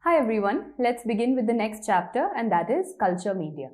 Hi everyone, let's begin with the next chapter, and that is culture media.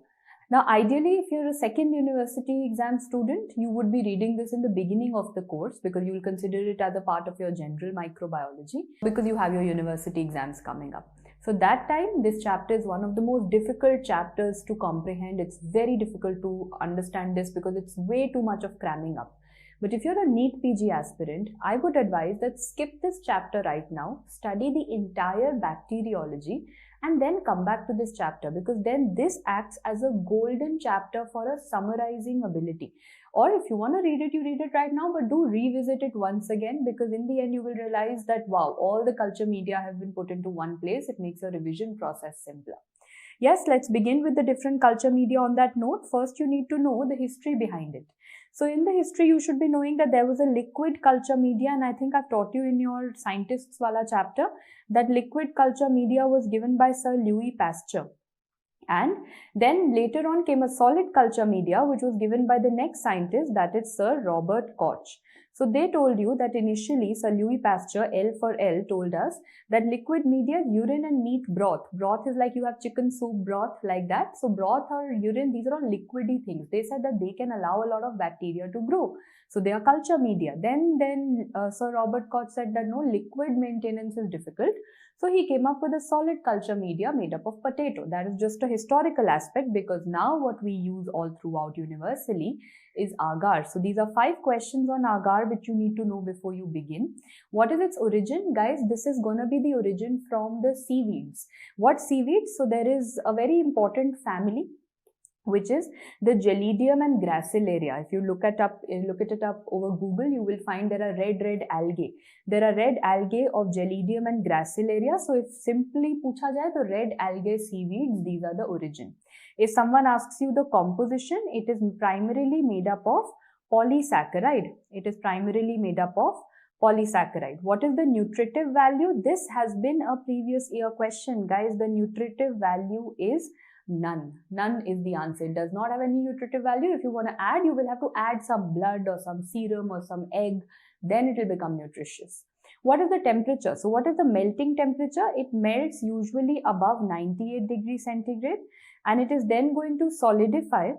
Now ideally, if you're a second university exam student, you would be reading this in the beginning of the course because you will consider it as a part of your general microbiology because you have your university exams coming up. So that time, this chapter is one of the most difficult chapters to comprehend. It's very difficult to understand this because it's way too much of cramming up. But if you're a NEET PG aspirant, I would advise that skip this chapter right now, study the entire bacteriology, and then come back to this chapter, because then this acts as a golden chapter for a summarizing ability. Or if you want to read it, you read it right now, but do revisit it once again, because in the end you will realize that wow, all the culture media have been put into one place. It makes your revision process simpler. Yes, let's begin with the different culture media on that note. First, you need to know the history behind it. So in the history, you should be knowing that there was a liquid culture media, and I think I've taught you in your scientists wala chapter that liquid culture media was given by Sir Louis Pasteur. And then later on came a solid culture media, which was given by the next scientist, that is Sir Robert Koch. So they told you that initially Sir Louis Pasteur, L for L, told us that liquid media, urine and meat broth. Broth is like you have chicken soup broth, like that. So broth or urine, these are all liquidy things. They said that they can allow a lot of bacteria to grow. So they are culture media. Then Sir Robert Koch said that no, liquid maintenance is difficult. So he came up with a solid culture media made up of potato. That is just a historical aspect, because now what we use all throughout universally is agar. So these are 5 questions on agar which you need to know before you begin. What is its origin? Guys, this is going to be the origin from the seaweeds. What seaweeds? So there is a very important family which is the Gelidium and Gracilaria. If you look it up over Google, you will find there are red algae. There are red algae of Gelidium and Gracilaria. So if simply pucha jaye to red algae seaweeds, these are the origin. If someone asks you the composition, it is primarily made up of polysaccharide. It is primarily made up of polysaccharide. What is the nutritive value? This has been a previous year question, guys. The nutritive value is none. None is the answer. It does not have any nutritive value. If you want to add, you will have to add some blood or some serum or some egg. Then it will become nutritious. What is the temperature? So what is the melting temperature? It melts usually above 98 degrees centigrade, and it is then going to solidify.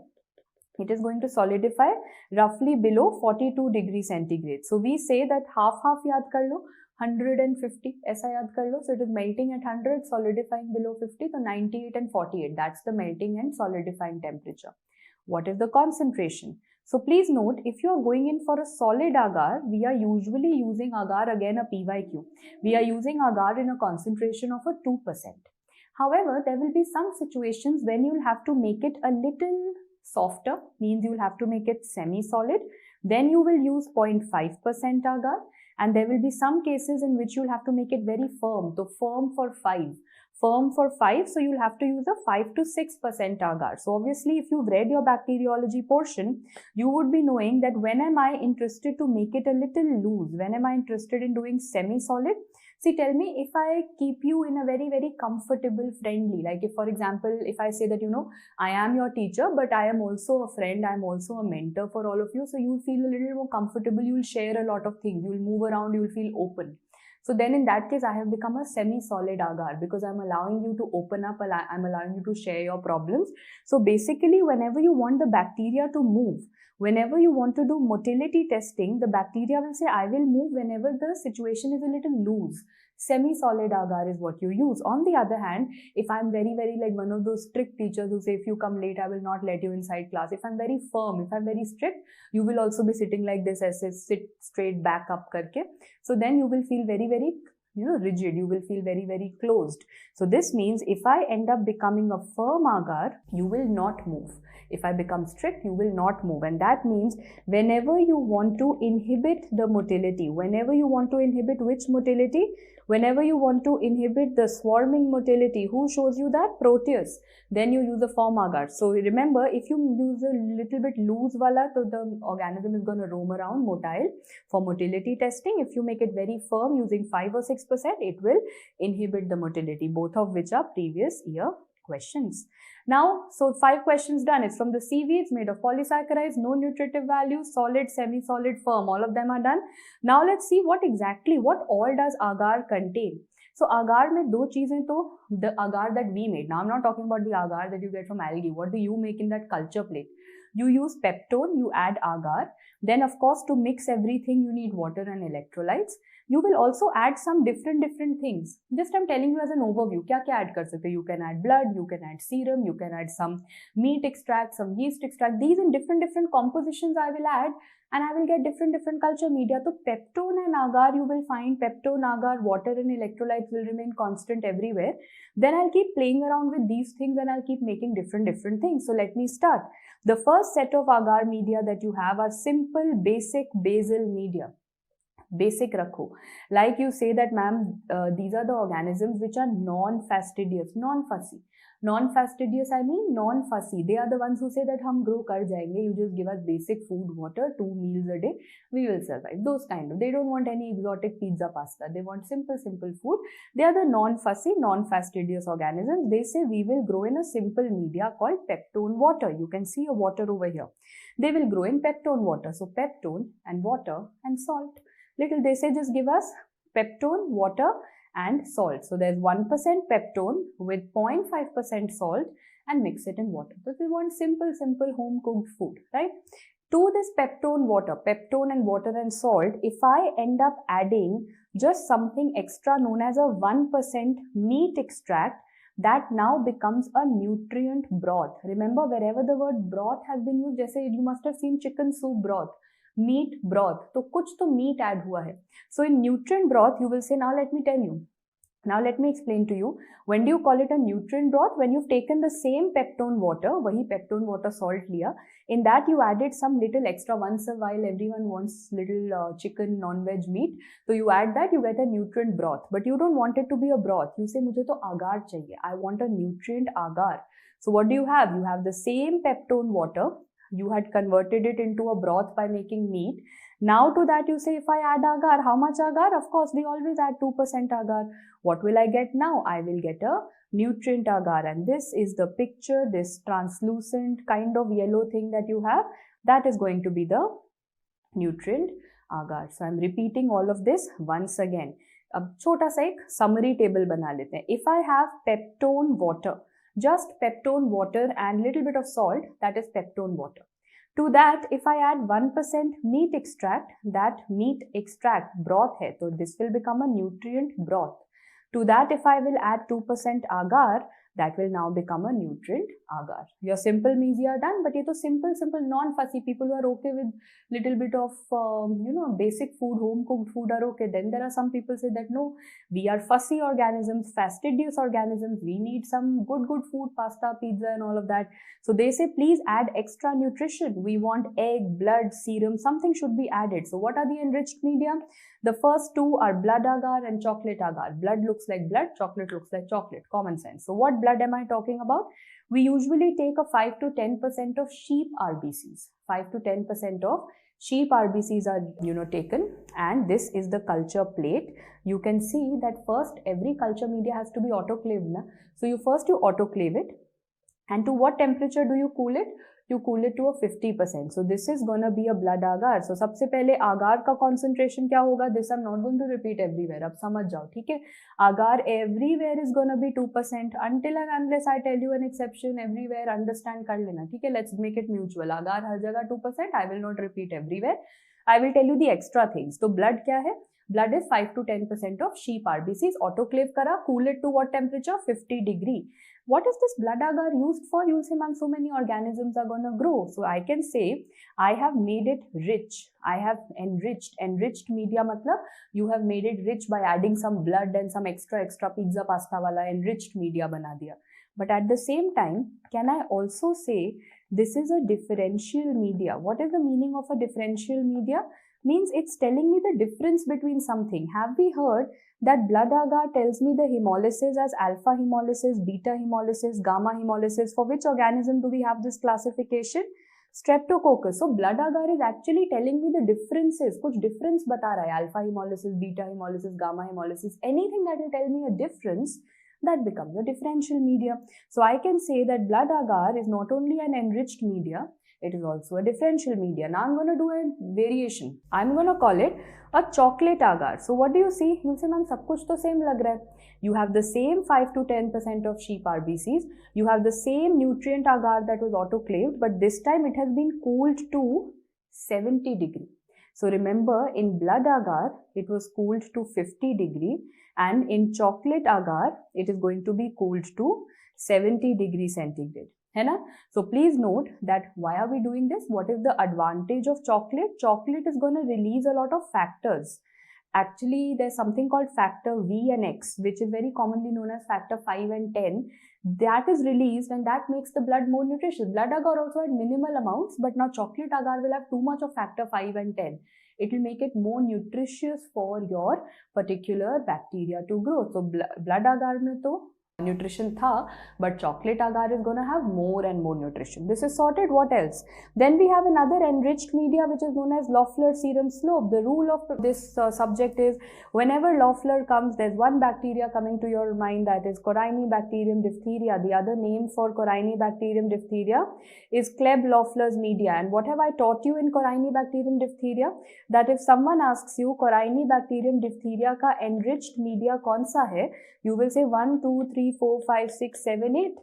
It is going to solidify roughly below 42 degrees centigrade. So we say that half yaad kar lo, 150 ऐसा याद कर लो. So it is melting at 100, solidifying below 50. So 98 and 48, that's the melting and solidifying temperature. What is the concentration? So please note, if you are going in for a solid agar, we are usually using agar, again a PYQ. We are using agar in a concentration of a 2%. However, there will be some situations when you will have to make it a little softer, means you will have to make it semi-solid. Then you will use 0.5% agar. And there will be some cases in which you'll have to make it very firm. So firm for 5. Firm for 5, so you'll have to use a 5 to 6% agar. So obviously, if you've read your bacteriology portion, you would be knowing that when am I interested to make it a little loose? When am I interested in doing semi-solid? See, tell me, if I keep you in a very comfortable, friendly, like if, for example, if I say that, I am your teacher, but I am also a friend, I am also a mentor for all of you. So you'll feel a little more comfortable, you'll share a lot of things, you'll move around, you'll feel open. So then in that case, I have become a semi-solid agar because I'm allowing you to open up, I'm allowing you to share your problems. So basically, whenever you want the bacteria to move, whenever you want to do motility testing, the bacteria will say, I will move whenever the situation is a little loose. Semi-solid agar is what you use. On the other hand, if I'm very like one of those strict teachers who say, if you come late, I will not let you inside class. If I'm very firm, if I'm very strict, you will also be sitting like this, as sit straight back up karke. So then you will feel very rigid. You will feel very closed. So this means if I end up becoming a firm agar, you will not move. If I become strict, you will not move. And that means whenever you want to inhibit the motility, whenever you want to inhibit which motility? Whenever you want to inhibit the swarming motility, who shows you that? Proteus. Then you use a firm agar. So remember, if you use a little bit loose wala, so the organism is going to roam around motile for motility testing. If you make it very firm using 5 or 6%, it will inhibit the motility, both of which are previous year questions. Now, so 5 questions done. It's from the seaweeds made of polysaccharides, no nutritive value, solid, semi-solid, firm. All of them are done. Now let's see what all does agar contain. So agar mein do cheezein to, the agar that we made, now I'm not talking about the agar that you get from algae, what do you make in that culture plate? You use peptone, you add agar, then of course to mix everything you need water and electrolytes. You will also add some different things. Just I'm telling you as an overview, kya add kar sakte? You can add blood, you can add serum, you can add some meat extract, some yeast extract. These in different compositions I will add, and I will get different culture media. So peptone and agar, you will find peptone, agar, water and electrolytes will remain constant everywhere. Then I'll keep playing around with these things and I'll keep making different things. So let me start. The first set of agar media that you have are simple, basic, basal media. Basic rakho. Like you say that, ma'am, these are the organisms which are non-fastidious, non-fussy. Non-fastidious, I mean non-fussy. They are the ones who say that hum grow kar jayenge. You just give us basic food, water, 2 meals a day, we will survive. Those kind of. They don't want any exotic pizza pasta. They want simple food. They are the non-fussy, non-fastidious organisms. They say we will grow in a simple media called peptone water. You can see a water over here. They will grow in peptone water. So peptone and water and salt. Little, they say just give us peptone, water and salt. So there's 1% peptone with 0.5% salt and mix it in water. So we want simple home cooked food, right? To this peptone and water and salt, if I end up adding just something extra known as a 1% meat extract, that now becomes a nutrient broth. Remember, wherever the word broth has been used, जैसे you must have seen chicken soup broth, meat broth, तो कुछ तो meat add हुआ है. So in nutrient broth, you will say, now let me tell you. Now let me explain to you. When do you call it a nutrient broth? When you've taken the same peptone water, wahi peptone water salt liya, in that you added some little extra. Once a while everyone wants little chicken, non-veg meat. So you add that, you get a nutrient broth. But you don't want it to be a broth. You say, mujhe to agar chahiye. I want a nutrient agar. So what do you have? You have the same peptone water. You had converted it into a broth by making meat. Now to that you say, if I add agar, how much agar? Of course, we always add 2% agar. What will I get now? I will get a nutrient agar, and this is the picture, this translucent kind of yellow thing that you have, that is going to be the nutrient agar. So I'm repeating all of this once again. अब छोटा सा एक summary table बना लेते हैं. If I have peptone water, just peptone water and little bit of salt, that is peptone water. To that, if I add 1% meat extract, that meat extract broth hai, so this will become a nutrient broth. To that, if I will add 2% agar, that will now become a nutrient agar. Your simple meals are done, but ये तो simple, non-fussy people who are okay with little bit of, basic food, home-cooked food are okay. Then there are some people say that no, we are fussy organisms, fastidious organisms, we need some good food, pasta, pizza and all of that. So they say, please add extra nutrition. We want egg, blood, serum, something should be added. So what are the enriched media? The first two are blood agar and chocolate agar. Blood looks like blood, chocolate looks like chocolate. Common sense. So what blood am I talking about? We usually take a 5 to 10% of sheep RBCs. 5 to 10% of sheep RBCs are taken, and this is the culture plate. You can see that first every culture media has to be autoclaved. So you autoclave it, and to what temperature do you cool it? You cool it to a 50%. So this is gonna be a blood agar. So सबसे पहले agar का concentration क्या होगा? This I'm not going to repeat everywhere. अब समझ जाओ, ठीक है? Agar everywhere is gonna be 2%. Until and unless I tell you an exception, everywhere understand कर लेना, ठीक है? Let's make it mutual. Agar हर जगह 2%. I will not repeat everywhere. I will tell you the extra things. तो blood क्या है? Blood is 5 to 10% of sheep RBCs. Autoclave करा, cool it to what temperature? 50 degree. What is this blood agar used for? You'll say, ma'am, so many organisms are going to grow. So I can say, I have made it rich. I have enriched. Enriched media matlab, you have made it rich by adding some blood and some extra pizza pasta wala enriched media bana diya. But at the same time, can I also say, this is a differential media? What is the meaning of a differential media? Means it's telling me the difference between something. Have we heard that blood agar tells me the hemolysis as alpha hemolysis, beta hemolysis, gamma hemolysis? For which organism do we have this classification? Streptococcus. So blood agar is actually telling me the differences. Kuch difference bata raha hai. Alpha hemolysis, beta hemolysis, gamma hemolysis. Anything that will tell me a difference, that becomes a differential media. So I can say that blood agar is not only an enriched media, It is also a differential media. Now I'm going to do a variation. I'm going to call it a chocolate agar. So what do you see? You'll say, ma'am, sab kuch to same lag raha hai. You have the same 5 to 10% of sheep RBCs. You have the same nutrient agar that was autoclaved, but this time it has been cooled to 70 degree. So remember, in blood agar, it was cooled to 50 degree, and in chocolate agar, it is going to be cooled to 70 degree centigrade. है ना? So please note that why are we doing this? What is the advantage of chocolate? Chocolate is going to release a lot of factors. Actually, there's something called factor V and X, which is very commonly known as factor 5 and 10. That is released and that makes the blood more nutritious. Blood agar also had minimal amounts, but now chocolate agar will have too much of factor 5 and 10. It will make it more nutritious for your particular bacteria to grow. So blood agar mein to nutrition tha, but chocolate agar is going to have more and more nutrition. This is sorted. What else? Then we have another enriched media which is known as Loeffler serum slope. The rule of this subject is whenever Loeffler comes, there's one bacteria coming to your mind, that is Corynebacterium diphtheria. The other name for Corynebacterium diphtheria is Kleb-Loeffler's media. And what have I taught you in Corynebacterium diphtheria? That if someone asks you Corynebacterium diphtheria ka enriched media kaun sa hai, you will say 1, 2, 3, 4, 5, 6, 7, 8.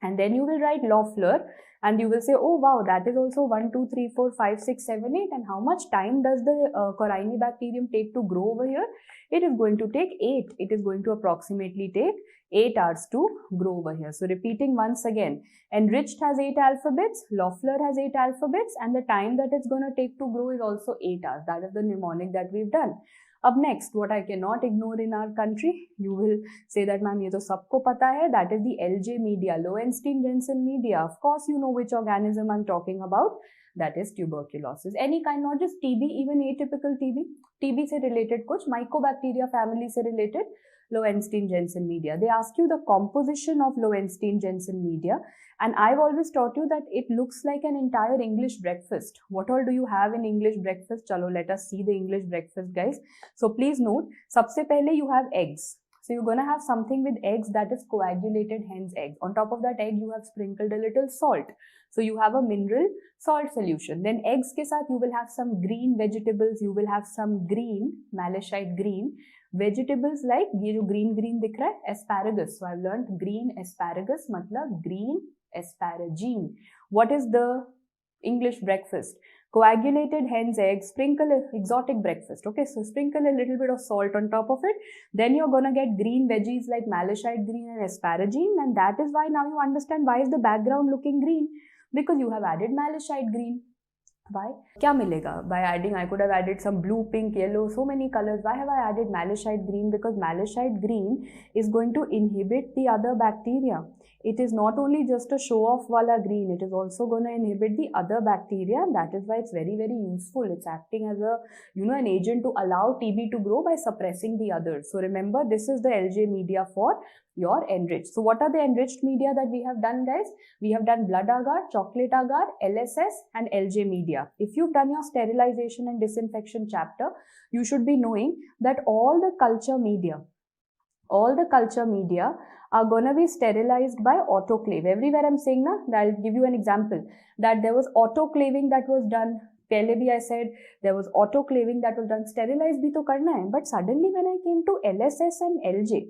And then you will write Loeffler and you will say, oh wow, that is also 1, 2, 3, 4, 5, 6, 7, 8. And how much time does the Corynebacterium take to grow over here? It is going to take 8. It is going to approximately take 8 hours to grow over here. So repeating once again, enriched has 8 alphabets, Loeffler has 8 alphabets, and the time that it's going to take to grow is also 8 hours. That is the mnemonic that we've done. Up next, what I cannot ignore in our country, you will say that, ma'am, ye to sabko pata hai, that is the LJ media, Lowenstein-Jensen media. Of course, you know which organism I'm talking about. That is tuberculosis. Any kind, not just TB, even atypical TB. TB se related kuch, Mycobacteria family se related, Lowenstein-Jensen media. They ask you the composition of Lowenstein-Jensen media, and I've always taught you that it looks like an entire English breakfast. What all do you have in English breakfast? Chalo, let us see the English breakfast, guys. So please note, sabse pehle you have eggs. So you're going to have something with eggs, that is coagulated hen's eggs. On top of that egg, you have sprinkled a little salt. So you have a mineral salt solution. Then eggs ke saath you will have some green vegetables. You will have some green, malachite green vegetables, like ye jo green dikh raha hai, asparagus. So I've learned green asparagus matlab green asparagine. What is the English breakfast? Coagulated hen's eggs, sprinkle exotic breakfast. Okay, so sprinkle a little bit of salt on top of it. Then you're gonna get green veggies like malachite green and asparagine, and that is why now you understand why is the background looking green, because you have added malachite green. Why? Kya milega? By adding, I could have added some blue, pink, yellow, so many colors. Why have I added malachite green? Because malachite green is going to inhibit the other bacteria. It is not only just a show-off wala green, it is also going to inhibit the other bacteria, and that is why it's very, very useful. It's acting as a, an agent to allow TB to grow by suppressing the others. So remember, this is the LJ media for your enriched. So what are the enriched media that we have done, guys? We have done blood agar, chocolate agar, LSS and LJ media. If you've done your sterilization and disinfection chapter, you should be knowing that all the culture media are going to be sterilized by autoclave. Everywhere I'm saying na, I'll give you an example, that there was autoclaving that was done. Pehle bhi I said there was autoclaving that was done. Sterilized bhi to karna hai. But suddenly when I came to LSS and LJ,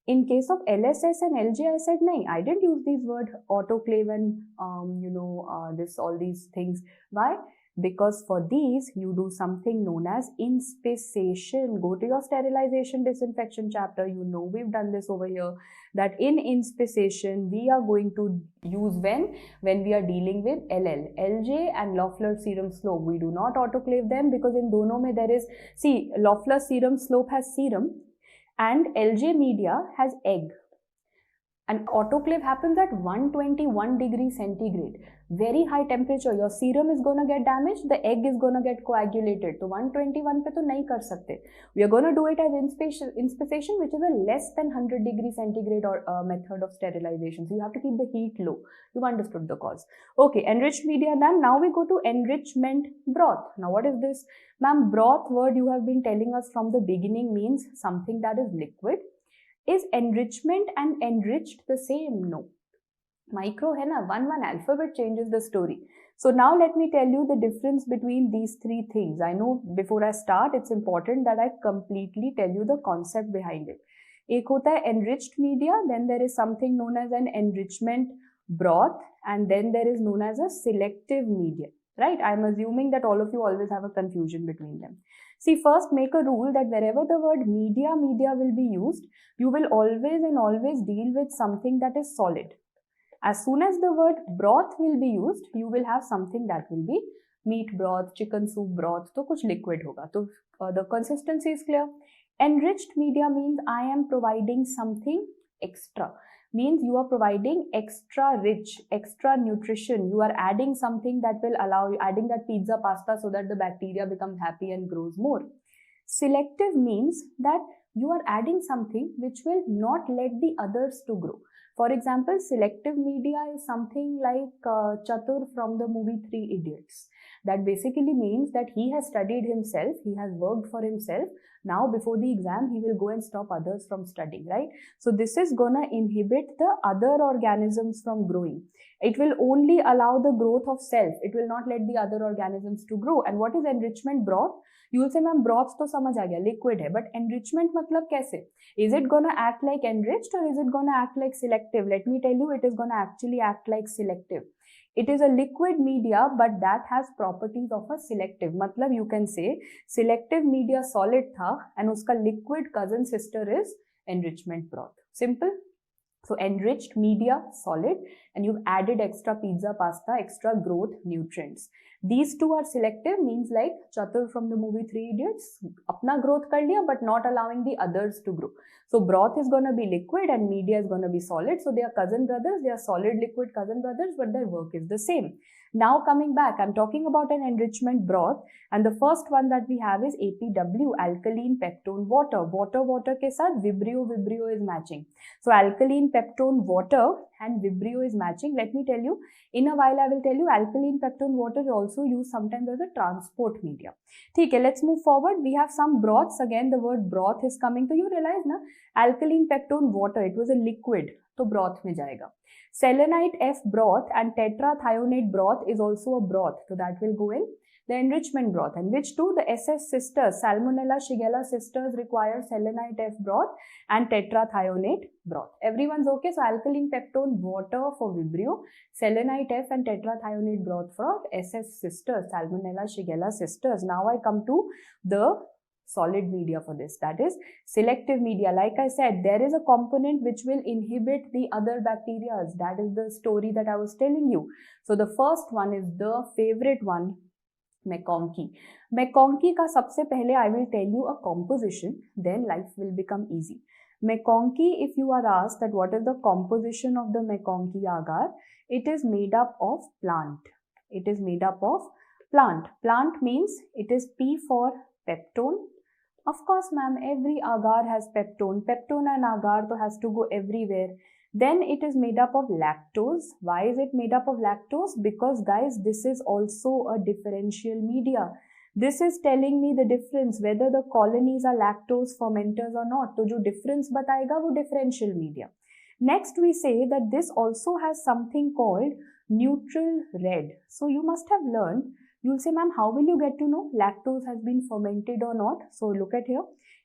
in case of LSS and LJ, I said, nahi, I didn't use these words autoclave and, all these things. Why? Because for these, you do something known as inspissation. Go to your sterilization disinfection chapter. You know we've done this over here. That in inspissation, we are going to use when we are dealing with LL. LJ and Loeffler serum slope. We do not autoclave them because in dono mein there is, see, Loeffler serum slope has serum and LJ media has egg. And autoclave happens at 121 degrees centigrade. Very high temperature. Your serum is going to get damaged. The egg is going to get coagulated. So 121 pe to nahi kar sakte. We are going to do it as inspissation, which is a less than 100 degrees centigrade or method of sterilization. So you have to keep the heat low. You've understood the cause. Okay, enriched media done. Now we go to enrichment broth. Now what is this? Ma'am, broth word you have been telling us from the beginning means something that is liquid. Is enrichment and enriched the same? No. Micro hai na, one alphabet changes the story. So now let me tell you the difference between these three things. I know before I start, it's important that I completely tell you the concept behind it. एक होता है enriched media, then there is something known as an enrichment broth, and then there is known as a selective media, right? I'm assuming that all of you always have a confusion between them. See, first make a rule that wherever the word media will be used, you will always deal with something that is solid. As soon as the word broth will be used, you will have something that will be meat broth, chicken soup broth, तो कुछ liquid होगा. तो the consistency is clear. Enriched media means I am providing something extra. Means you are providing extra rich, extra nutrition. You are adding something that will allow you, adding that pizza pasta so that the bacteria becomes happy and grows more. Selective means that you are adding something which will not let the others to grow. For example, selective media is something like Chatur from the movie Three Idiots. That basically means that he has studied himself, he has worked for himself. Now before the exam, he will go and stop others from studying, right? So this is gonna inhibit the other organisms from growing. It will only allow the growth of self. It will not let the other organisms to grow. And what is enrichment broth? You will say, ma'am, broth तो समझ आ गया, liquid है, but enrichment मतलब कैसे? Is it gonna act like enriched or is it gonna act like selective? Let me tell you, it is gonna actually act like selective. It is a liquid media, but that has properties of a selective. मतलब you can say selective media solid था and उसका liquid cousin sister is enrichment broth. Simple. So enriched media solid and you've added extra pizza pasta, extra growth nutrients. These two are selective, means like Chatur from the movie Three Idiots, अपना growth कर लिया but not allowing the others to grow. So broth is gonna be liquid and media is gonna be solid. So they are cousin brothers, they are solid liquid cousin brothers, but their work is the same. Now coming back, I'm talking about an enrichment broth, and the first one that we have is APW, alkaline peptone water. Water के साथ Vibrio is matching. So alkaline peptone water and Vibrio is matching. Let me tell you, in a while I will tell you alkaline peptone water is also used sometimes as a transport media. Okay, let's move forward. We have some broths. Again, the word broth is coming. So you realize na, alkaline peptone water, it was a liquid, तो broth में जाएगा. Selenite F broth and tetrathionate broth is also a broth, so that will go in the enrichment broth. And which two? The SS sisters, Salmonella Shigella sisters require selenite F broth and tetrathionate broth. Everyone's okay? So alkaline peptone water for Vibrio, selenite F and tetrathionate broth for SS sisters, Salmonella Shigella sisters. Now I come to the solid media for this, that is selective media. Like I said, there is a component which will inhibit the other bacteria. That is the story that I was telling you. So the first one is the favorite one, McConkey. McConkey का सबसे पहले I will tell you a composition, then life will become easy. McConkey, if you are asked that what is the composition of the McConkey agar, it is made up of plant. It is made up of plant. Plant means it is P for peptone. Of course, ma'am, every agar has peptone. Peptone and agar to has to go everywhere. Then it is made up of lactose. Why is it made up of lactose? Because guys, this is also a differential media. This is telling me the difference whether the colonies are lactose fermenters or not. So जो difference बताएगा वो differential media. Next we say that this also has something called neutral red. So you must have learned. You'll say, ma'am, how will you get to know lactose has been fermented or not? So look at here.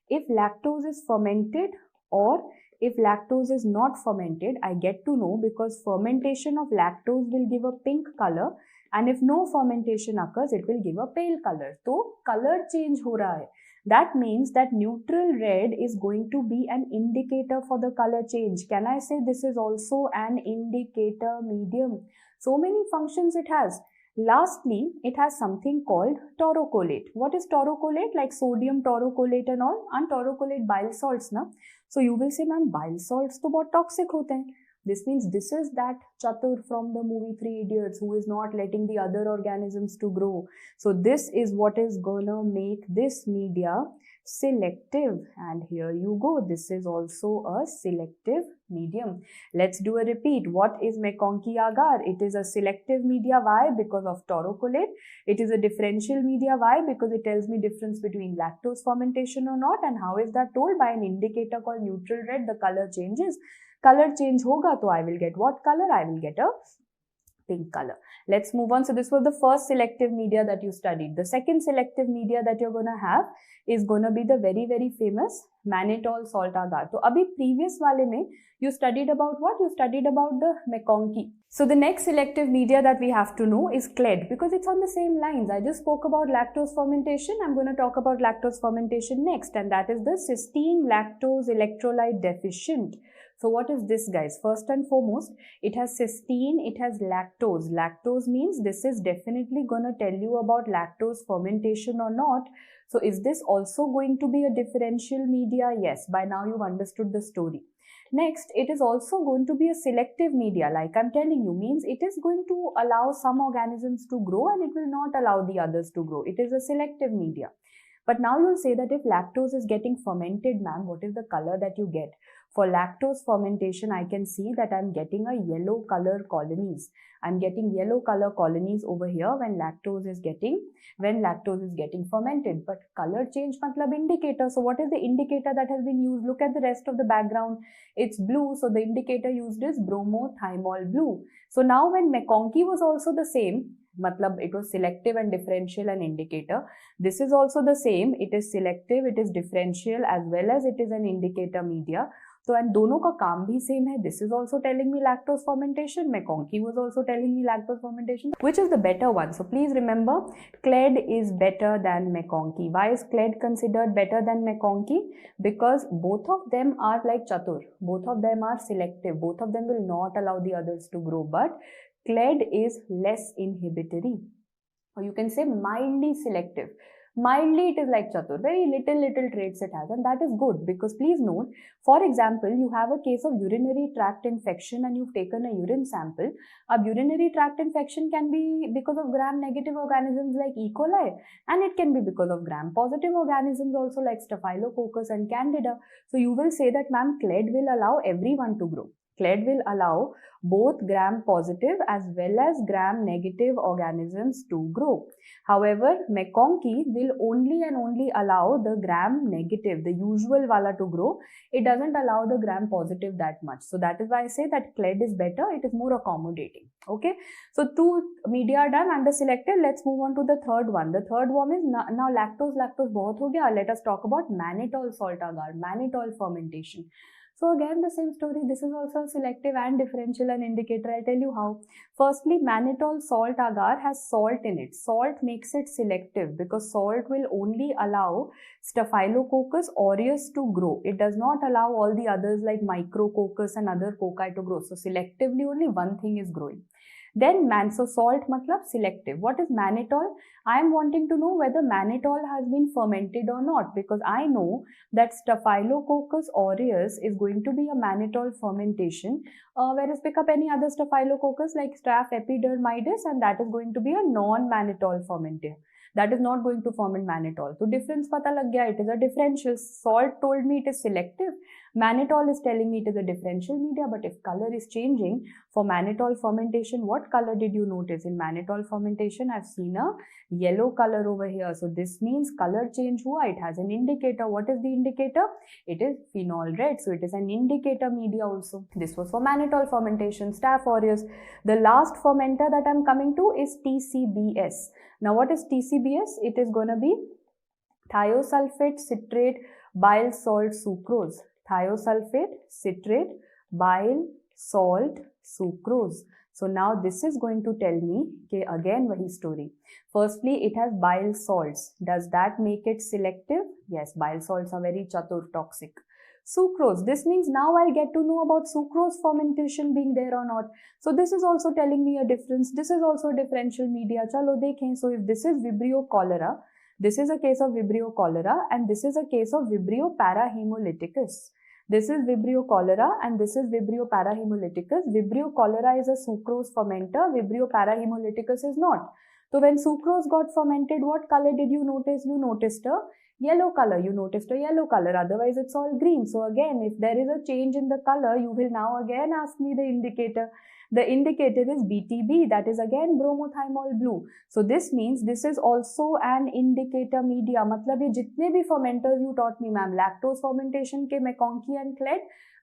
If lactose is fermented or if lactose is not fermented, I get to know because fermentation of lactose will give a pink color, and if no fermentation occurs, it will give a pale color. So color change ho raha hai. That means that neutral red is going to be an indicator for the color change. Can I say this is also an indicator medium? So many functions it has. Lastly, it has something called taurocolate. What is taurocolate? Like sodium taurocolate and all. And taurocolate bile salts, na? So you will say, ma'am, bile salts to bahut toxic hote hain. This means this is that Chatur from the movie Three Idiots who is not letting the other organisms to grow. So this is what is gonna make this media selective, and here you go, this is also a selective medium. Let's do a repeat. What is McConkey agar? It is a selective media. Why? Because of taurocolate. It is a differential media. Why? Because it tells me difference between lactose fermentation or not. And how is that told? By an indicator called neutral red. The color changes. Color change hoga, so I will get what color? I will get a pink color. Let's move on. So this was the first selective media that you studied. The second selective media that you're going to have is going to be the very, very famous mannitol salt agar. So abhi previous wale mein you studied about what? You studied about the McConkey. So the next selective media that we have to know is CLED, because it's on the same lines. I just spoke about lactose fermentation. I'm going to talk about lactose fermentation next, and that is the cysteine lactose electrolyte deficient. So what is this, guys? First and foremost, it has cysteine, it has lactose. Lactose means this is definitely going to tell you about lactose fermentation or not. So is this also going to be a differential media? Yes, by now you've understood the story. Next, it is also going to be a selective media, like I'm telling you, means it is going to allow some organisms to grow and it will not allow the others to grow. It is a selective media. But now you'll say that if lactose is getting fermented, ma'am, what is the color that you get? For lactose fermentation, I can see that I'm getting a yellow color colonies. I'm getting yellow color colonies over here when lactose is getting fermented. But color change matlab indicator. So what is the indicator that has been used? Look at the rest of the background. It's blue. So the indicator used is bromothymol blue. So now when McConkey was also the same, matlab it was selective and differential and indicator. This is also the same. It is selective, it is differential, as well as it is an indicator media. So and दोनों का काम भी same है. This is also telling me lactose fermentation. McConkey was also telling me lactose fermentation. Which is the better one? So please remember, CLED is better than McConkey. Why is CLED considered better than McConkey? Because both of them are like chatur. Both of them are selective. Both of them will not allow the others to grow. But CLED is less inhibitory, or you can say mildly selective. Mildly it is like chatur, very little traits it has, and that is good, because please note, for example, you have a case of urinary tract infection and you've taken a urine sample. A urinary tract infection can be because of gram-negative organisms like E. coli, and it can be because of gram-positive organisms also like Staphylococcus and Candida. So you will say that, ma'am, CLED will allow everyone to grow. CLED will allow both gram-positive as well as gram-negative organisms to grow. However, McConkey will only and only allow the gram-negative, the usual wala, to grow. It doesn't allow the gram-positive that much. So that is why I say that CLED is better. It is more accommodating. Okay. So two media are done under selective. Let's move on to the third one. The third one is now lactose bahut ho gaya. Let us talk about mannitol salt agar, mannitol fermentation. So again, the same story. This is also selective and differential and indicator. I'll tell you how. Firstly, mannitol salt agar has salt in it. Salt makes it selective because salt will only allow Staphylococcus aureus to grow. It does not allow all the others like Micrococcus and other cocci to grow. So selectively only one thing is growing. Then so salt matlab selective. What is mannitol? I am wanting to know whether mannitol has been fermented or not, because I know that Staphylococcus aureus is going to be a mannitol fermentation, whereas pick up any other Staphylococcus like Staph epidermidis, and that is going to be a non-mannitol fermenter. That is not going to ferment mannitol. So difference pata lag gaya, it is a differential. Salt told me it is selective. Mannitol is telling me it is a differential media, but if color is changing for mannitol fermentation, what color did you notice? In mannitol fermentation, I've seen a yellow color over here. So this means color change hua. It has an indicator. What is the indicator? It is phenol red. So it is an indicator media also. This was for mannitol fermentation, Staph aureus. The last fermenter that I'm coming to is TCBS. Now what is TCBS? It is going to be thiosulfate citrate bile salt sucrose. Thiosulfate citrate bile salt sucrose. So now this is going to tell me, okay, again wahi story. Firstly, it has bile salts. Does that make it selective? Yes, bile salts are very chatur, toxic. Sucrose, this means now I'll get to know about sucrose fermentation being there or not. So this is also telling me a difference. This is also a differential media. Chalo dekhen. So if this is Vibrio cholera, this is a case of Vibrio cholera, and this is a case of Vibrio parahemolyticus. This is Vibrio cholera and this is Vibrio parahemolyticus. Vibrio cholera is a sucrose fermenter. Vibrio parahemolyticus is not. So when sucrose got fermented, what color did you notice? You noticed a yellow color. You noticed a yellow color. Otherwise, it's all green. So again, if there is a change in the color, you will now again ask me the indicator. The indicator is BTB, that is again bromothymol blue. So this means this is also an indicator media. Matlab ye jitne bhi fermenters you taught me, ma'am, lactose fermentation ke McConkey and CLED,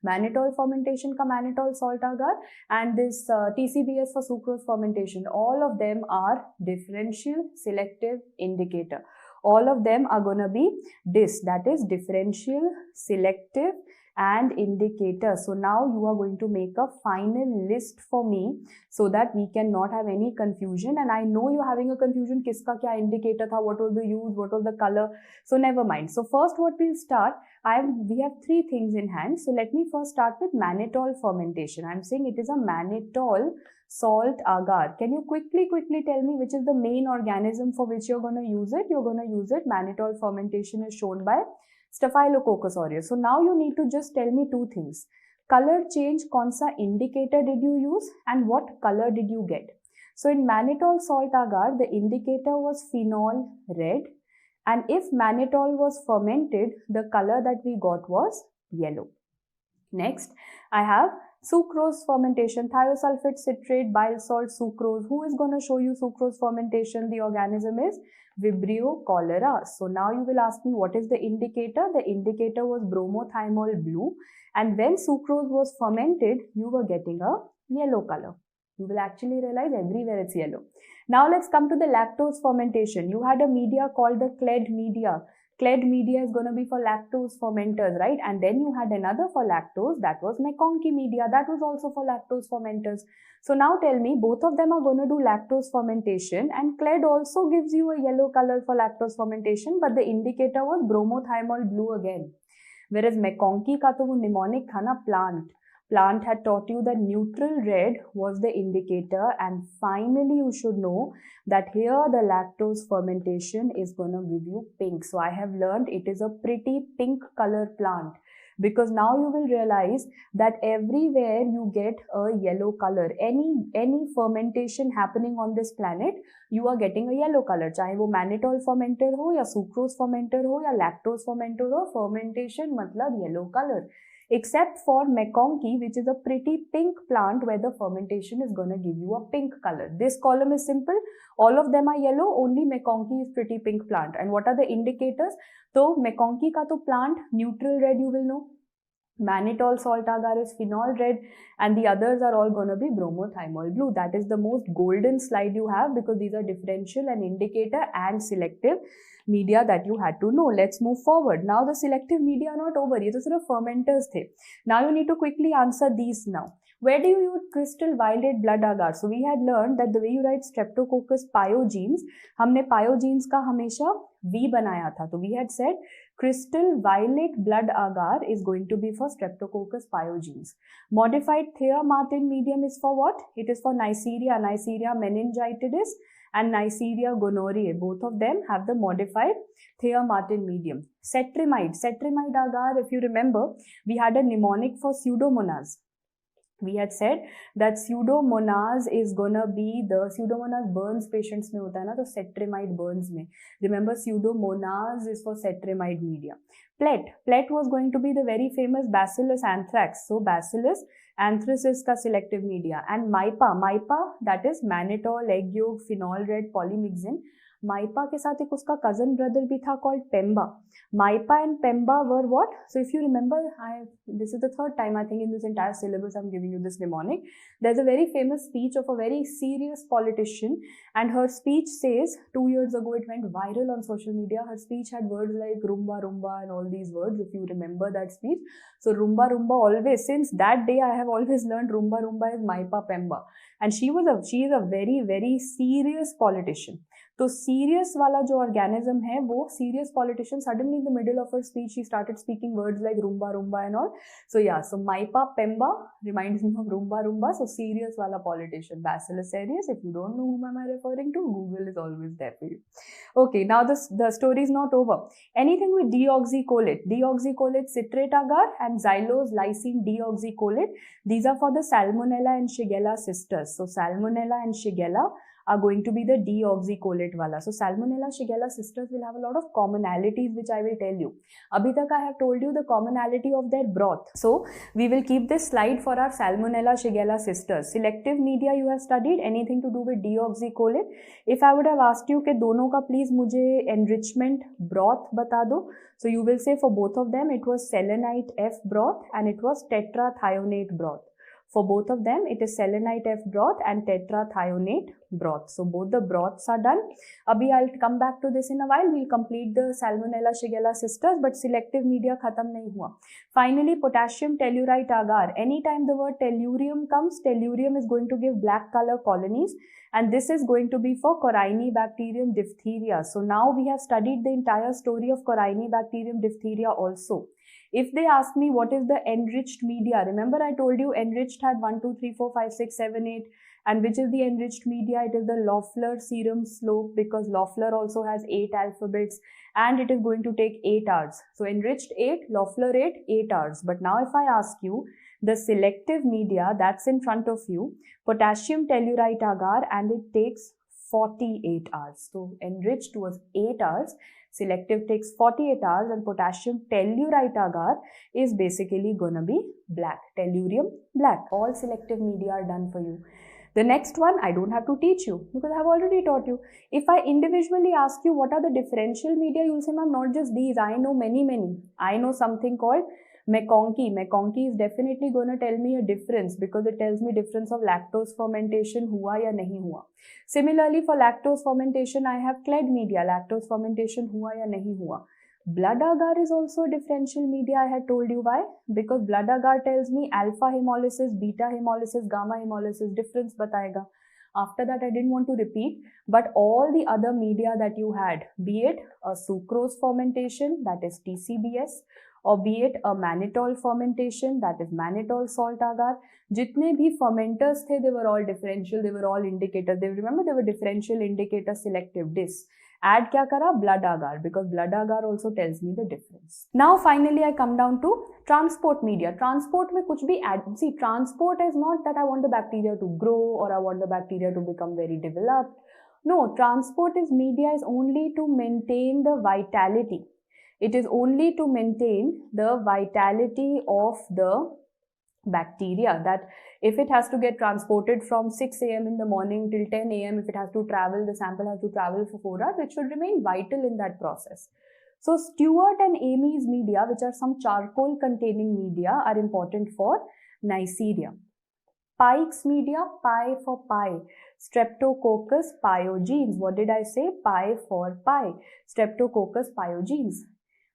Mannitol fermentation का mannitol salt agar, and this TCBS for sucrose fermentation. All of them are differential selective indicator. All of them are going to be DIS, that is differential selective and indicator. So now you are going to make a final list for me so that we cannot have any confusion. And I know you're having a confusion, kiska kya indicator tha, what was the use, what was the color. So never mind. So first what we'll start, we have three things in hand. So let me first start with mannitol fermentation. I'm saying it is a mannitol salt agar. Can you quickly tell me which is the main organism for which you're going to use it? You're going to use it. Mannitol fermentation is shown by Staphylococcus aureus. So now you need to just tell me two things. Color change, kaun sa indicator did you use and what color did you get? So in mannitol salt agar, the indicator was phenol red, and if mannitol was fermented, the color that we got was yellow. Next, I have sucrose fermentation, thiosulfate citrate, bile salt, sucrose. Who is going to show you sucrose fermentation? The organism is Vibrio cholera. So now you will ask me what is the indicator? The indicator was bromothymol blue, and when sucrose was fermented, you were getting a yellow color. You will actually realize everywhere it's yellow. Now let's come to the lactose fermentation. You had a media called the Cled media. Cled media is going to be for lactose fermenters, right? And then you had another for lactose, that was MacConkey media, that was also for lactose fermenters. So now tell me, both of them are going to do lactose fermentation, and Cled also gives you a yellow color for lactose fermentation, but the indicator was bromothymol blue again. Whereas MacConkey ka to wo mnemonic tha na, plant had taught you that neutral red was the indicator, and finally you should know that here the lactose fermentation is going to give you pink. So I have learned it is a pretty pink color plant, because now you will realize that everywhere you get a yellow color. Any fermentation happening on this planet, you are getting a yellow color. Chahe wo mannitol fermenter ho, ya sucrose fermenter ho, ya lactose fermenter ho, fermentation matlab yellow color. Except for MacConkey, which is a pretty pink plant where the fermentation is going to give you a pink color. This column is simple. All of them are yellow. Only MacConkey is pretty pink plant. And what are the indicators? So MacConkey ka to plant neutral red, you will know. Mannitol salt agar is phenol red, and the others are all going to be bromothymol blue. That is the most golden slide you have, because these are differential and indicator and selective media that you had to know. Let's move forward. Now the selective media are not over. Ye to sirf fermenters the. Now you need to quickly answer these now. Where do you use crystal violet blood agar? So we had learned that the way you write Streptococcus pyogenes, हमने pyogenes का हमेशा V बनाया था. So we had said crystal violet blood agar is going to be for Streptococcus pyogenes. Modified Thea-Martin medium is for what? It is for Neisseria meningitidis and Neisseria gonorrhoeae. Both of them have the modified Thea-Martin medium. Cetrimide agar, if you remember, we had a mnemonic for Pseudomonas. We had said that Pseudomonas is gonna be the Pseudomonas burns patients में होता है ना, तो Cetrimide burns में. Remember, Pseudomonas is for Cetrimide media. Plet was going to be the very famous Bacillus anthrax. So Bacillus anthracis का selective media. And MIPA, that is mannitol egg yolk phenol red polymyxin. MIPA के साथ एक उसका cousin brother भी था called PEMBA. MIPA and PEMBA were what? So if you remember, this is the third time I think in this entire syllabus I'm giving you this mnemonic. There's a very famous speech of a very serious politician, and her speech says, 2 years ago it went viral on social media. Her speech had words like rumba rumba and all these words, if you remember that speech. So rumba rumba always, since that day I have always learned rumba rumba is MIPA PEMBA. And she is a very, very serious politician. तो serious वाला जो organism है, वो serious politician, suddenly in the middle of her speech she started speaking words like rumba rumba and all. So yeah, so MIPA PEMBA reminds me of rumba rumba. So serious वाला politician, Bacillus cereus. If you don't know whom am I referring to, Google is always there for you. Okay, now the story is not over. Anything with deoxycholate citrate agar and xylose lysine deoxycholate, these are for the Salmonella and Shigella sisters. So Salmonella and Shigella are going to be the deoxycholate wala. So Salmonella Shigella sisters will have a lot of commonalities which I will tell you. Abhi tak I have told you the commonality of their broth. So we will keep this slide for our Salmonella Shigella sisters. Selective media you have studied, anything to do with deoxycholate. If I would have asked you कि दोनों का please मुझे enrichment broth बता दो, so you will say for both of them it was selenite F broth and it was tetrathionate broth. For both of them, it is selenite F broth and tetrathionate broth. So both the broths are done. Abhi I'll come back to this in a while. We'll complete the Salmonella Shigella sisters, but selective media khatam nahi hua. Finally, potassium tellurite agar. Anytime the word tellurium comes, tellurium is going to give black color colonies, and this is going to be for Corynebacterium diphtheria. So now we have studied the entire story of Corynebacterium diphtheria also. If they ask me what is the enriched media, remember I told you enriched had 1, 2, 3, 4, 5, 6, 7, 8, and which is the enriched media? It is the Loeffler serum slope, because Loeffler also has 8 alphabets and it is going to take 8 hours. So enriched 8, Loeffler 8, 8 hours. But now if I ask you the selective media, that's in front of you, potassium tellurite agar, and it takes 48 hours. So enriched was 8 hours. Selective takes 48 hours, and potassium tellurite agar is basically gonna be black. Tellurium black. All selective media are done for you. The next one I don't have to teach you because I have already taught you. If I individually ask you what are the differential media, you will say, ma'am, not just these. I know many. I know something called McConkey. McConkey is definitely going to tell me a difference because it tells me difference of lactose fermentation hua ya nahi hua. Similarly, for lactose fermentation, I have Cled media. Lactose fermentation hua ya nahi hua. Blood agar is also a differential media. I had told you why. Because blood agar tells me alpha hemolysis, beta hemolysis, gamma hemolysis difference batayega. After that, I didn't want to repeat, but all the other media that you had, be it a sucrose fermentation, that is TCBS, or be it a mannitol fermentation, that is mannitol salt agar, jitne bhi fermenters the, they were all differential, they were all indicators. They remember they were differential indicator selective dis. Add kya kara? Blood agar, because blood agar also tells me the difference. Now finally I come down to transport media. Transport mein kuch bhi add. See, transport is not that I want the bacteria to grow or I want the bacteria to become very developed. No, transport is media is only to maintain the vitality. It is only to maintain the vitality of the bacteria, that if it has to get transported from 6 a.m. in the morning till 10 a.m, if it has to travel, the sample has to travel for 4 hours, it should remain vital in that process. So Stewart and Amy's media, which are some charcoal containing media, are important for Neisseria. Pike's media, pi for pie. Streptococcus pyogenes. What did I say? Pi for pie. Streptococcus pyogenes.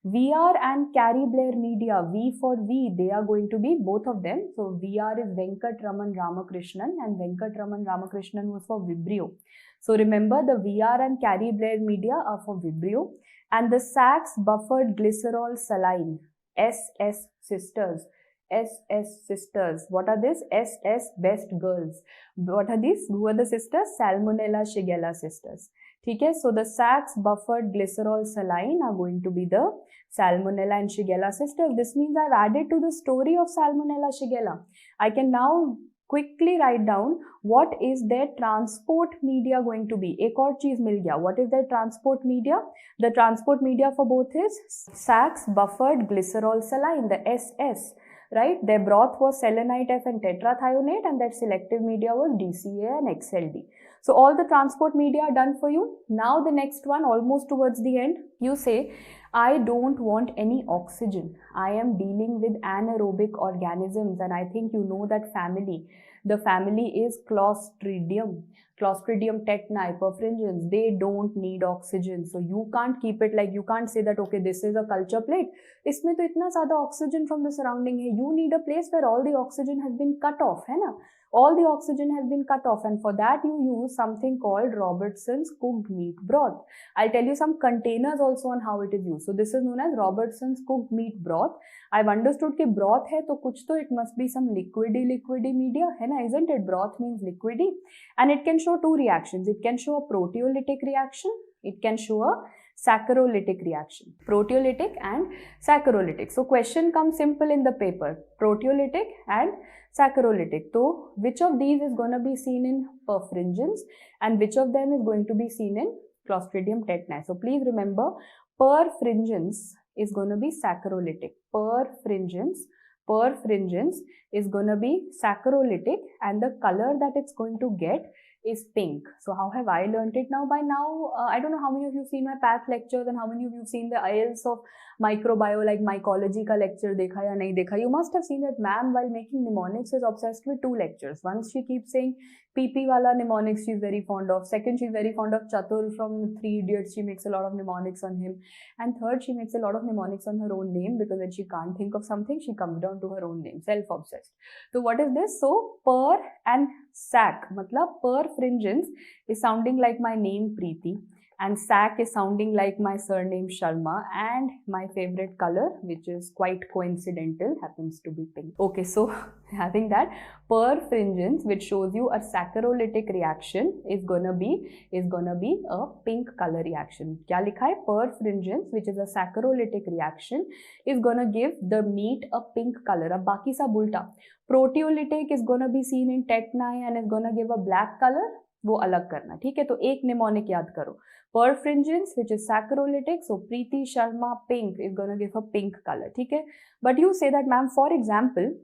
VR and Carrie Blair media, V for V, they are going to be both of them. So VR is Venkatraman Ramakrishnan and Venkatraman Ramakrishnan was for Vibrio. So remember the VR and Carrie Blair media are for Vibrio, and the Sachs buffered glycerol saline, SS sisters. SS sisters. What are these? SS best girls. What are these? Who are the sisters? Salmonella Shigella sisters. Okay, so the Sachs buffered glycerol saline are going to be the Salmonella and Shigella sisters. This means I've added to the story of Salmonella Shigella. I can now quickly write down what is their transport media going to be. Ek aur cheez mil gaya. What is their transport media? The transport media for both is Sachs buffered glycerol saline, the SS. Right? Their broth was selenite F and tetrathionate, and their selective media was DCA and XLD. So all the transport media are done for you. Now the next one, almost towards the end, you say, I don't want any oxygen. I am dealing with anaerobic organisms, and I think you know that family. The family is Clostridium. Clostridium tetani, perfringens, they don't need oxygen. So you can't keep it like, you can't say that, okay, this is a culture plate. Isme to itna zyada oxygen from the surrounding hai. You need a place where all the oxygen has been cut off, hai na? All the oxygen has been cut off, and for that you use something called Robertson's cooked meat broth. I'll tell you some containers also on how it is used. So this is known as Robertson's cooked meat broth. I've understood that broth hai to kuch to it must be some liquidy media, hai na? Isn't it? Broth means liquidy, and it can show two reactions. It can show a proteolytic reaction. It can show a saccharolytic reaction. Proteolytic and saccharolytic. So question comes simple in the paper. Proteolytic and saccharolytic. So which of these is going to be seen in perfringens and which of them is going to be seen in Clostridium tetani? So please remember, perfringens is going to be saccharolytic. Perfringens is going to be saccharolytic, and the color that it's going to get is pink. So how have I learnt it now? By now, I don't know how many of you have seen my path lectures and how many of you have seen the IELTS of microbio, like mycology ka lecture dekha ya nahi dekha. You must have seen that ma'am, while making mnemonics, is obsessed with two lectures. Once she keeps saying PP wala mnemonics she's very fond of. Second, she's very fond of Chatur from Three Idiots. She makes a lot of mnemonics on him. And third, she makes a lot of mnemonics on her own name, because when she can't think of something, she comes down to her own name. Self-obsessed. So what is this? So per and sac, matlab perfringens is sounding like my name Preeti, and sac is sounding like my surname Sharma, and my favorite color, which is quite coincidental, happens to be pink. Okay, so having that, perfringens, which shows you a saccharolytic reaction, is gonna be a pink color reaction. Kya likha hai? Perfringens, which is a saccharolytic reaction, is gonna give the meat a pink color. Ab baki sab ulta. Proteolytic is gonna be seen in tetani and is gonna give a black color. वो अलग करना, ठीक है? तो एक mnemonic याद करो, perfringens, which is saccharolytic, so Preeti Sharma pink is going to give a pink color, ठीक है? But you say that, ma'am, for example,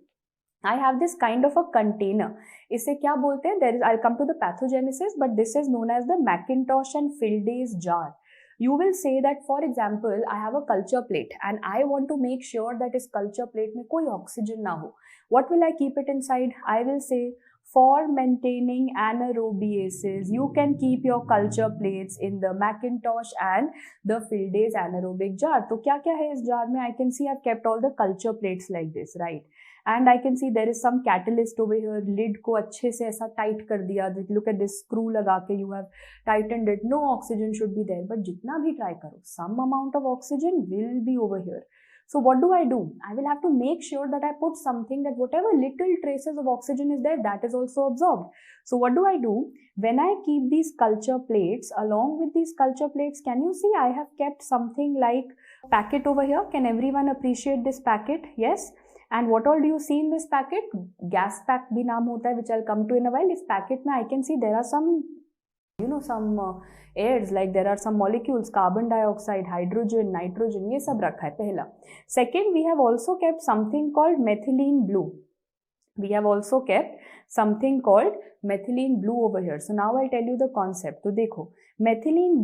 I have this kind of a container. इसे क्या बोलते हैं? There is, I'll come to the pathogenesis, but this is known as the Mackintosh and Fildes jar. You will say that, for example, I have a culture plate and I want to make sure that इस culture plate में कोई oxygen ना हो. What will I keep it inside? I will say, for maintaining anaerobiases, you can keep your culture plates in the Mackintosh and the Fildes anaerobic jar. तो क्या क्या है इस jar में? I can see I've kept all the culture plates like this, right? And I can see there is some catalyst over here. Lid को अच्छे से ऐसा tight कर दिया. Look at this screw लगा के you have tightened it. No oxygen should be there. But जितना भी try करो, some amount of oxygen will be over here. So what do? I will have to make sure that I put something that whatever little traces of oxygen is there, that is also absorbed. So what do? When I keep these culture plates, along with these culture plates, can you see I have kept something like packet over here? Can everyone appreciate this packet? Yes. And what all do you see in this packet? Gas pack bhi naam hota hai, which I'll come to in a while. This packet mein I can see there are some, some airs, like there are some molecules, carbon dioxide, hydrogen, nitrogen, ये सब रखा है पहला. Second, we have also kept something called methylene blue. We have also kept something called methylene blue over here. So now I'll tell you the concept. तो देखो, methylene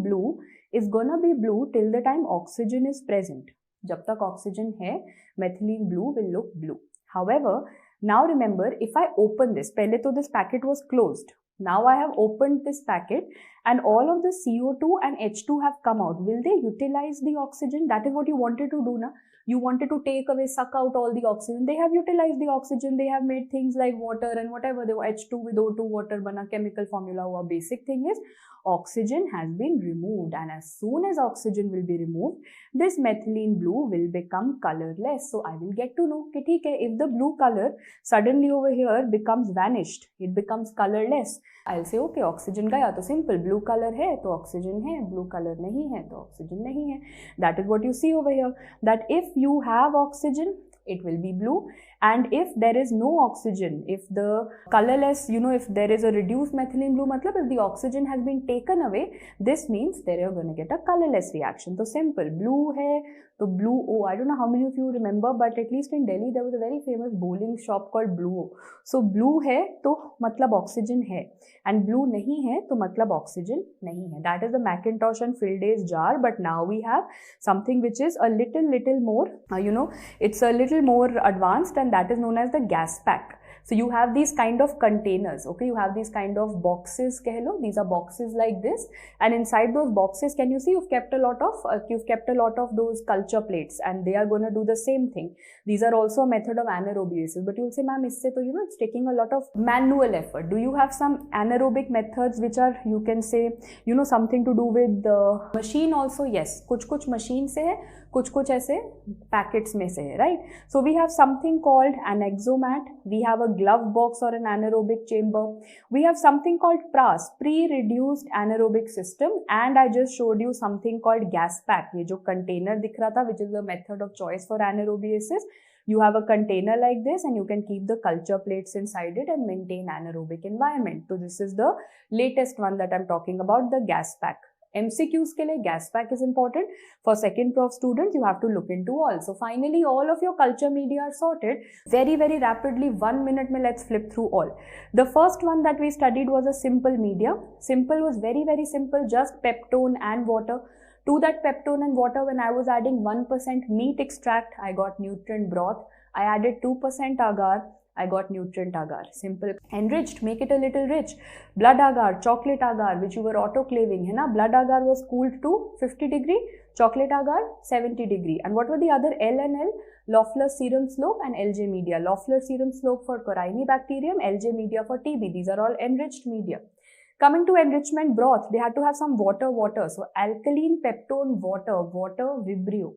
blue is gonna be blue till the time oxygen is present. जब तक oxygen है, methylene blue will look blue. However, now remember, if I open this, पहले तो this packet was closed. Now I have opened this packet and all of the CO2 and H2 have come out. Will they utilize the oxygen? That is what you wanted to do, na? You wanted to take away, suck out all the oxygen. They have utilized the oxygen. They have made things like water and whatever. The H2 with O2 water bana, chemical formula hua. Basic thing is oxygen has been removed, and as soon as oxygen will be removed, this methylene blue will become colorless. So I will get to know कि ठीक है, if the blue color suddenly over here becomes vanished, it becomes colorless, I'll say okay, oxygen गया तो simple, blue color है तो oxygen है, blue color नहीं है तो oxygen नहीं है. That is what you see over here, that if you have oxygen, it will be blue, and if there is no oxygen, if the colorless, if there is a reduced methylene blue, matlab if the oxygen has been taken away, this means they are going to get a colorless reaction. So simple, blue hai to blue O. I don't know how many of you remember, but at least in Delhi there was a very famous bowling shop called Blue O. So blue hai to matlab oxygen hai, and blue nahi hai to matlab oxygen nahi hai. That is the Mackintosh and Fildes jar. But now we have something which is a little more, it's a little more advanced, and that is known as the gas pack. So you have these kind of containers, okay? You have these kind of boxes, keh lo. These are boxes like this, and inside those boxes, can you see you've kept a lot of those culture plates, and they are going to do the same thing. These are also a method of anaerobiasis. But you'll say, ma'am, isse to it's taking a lot of manual effort. Do you have some anaerobic methods which are, you can say, something to do with the machine also? Yes, kuch machine se hai, kuch aise packets mein se hai, right? So we have something called an exomat. We have a glove box or an anaerobic chamber. We have something called PRAS, pre-reduced anaerobic system, and I just showed you something called gas pack. ये जो container दिख रहा था, which is the method of choice for anaerobiasis. You have a container like this and you can keep the culture plates inside it and maintain anaerobic environment. So this is the latest one that I'm talking about, the gas pack. MCQs के लिए gas pack is important. For second prof students, you have to look into all. So finally, all of your culture media are sorted. Very, very rapidly, 1 minute mein let's flip through all. The first one that we studied was a simple media. Simple was very, very simple, just peptone and water. To that peptone and water, when I was adding 1% meat extract, I got nutrient broth. I added 2% agar, I got nutrient agar. Simple. Enriched, make it a little rich. Blood agar, chocolate agar, which you were autoclaving, hai na? Blood agar was cooled to 50 degree, chocolate agar 70 degree. And what were the other L and L? Loeffler serum slope and LJ media. Loeffler serum slope for Corynebacterium, LJ media for TB. These are all enriched media. Coming to enrichment broth, they had to have some water. So alkaline peptone water, Vibrio.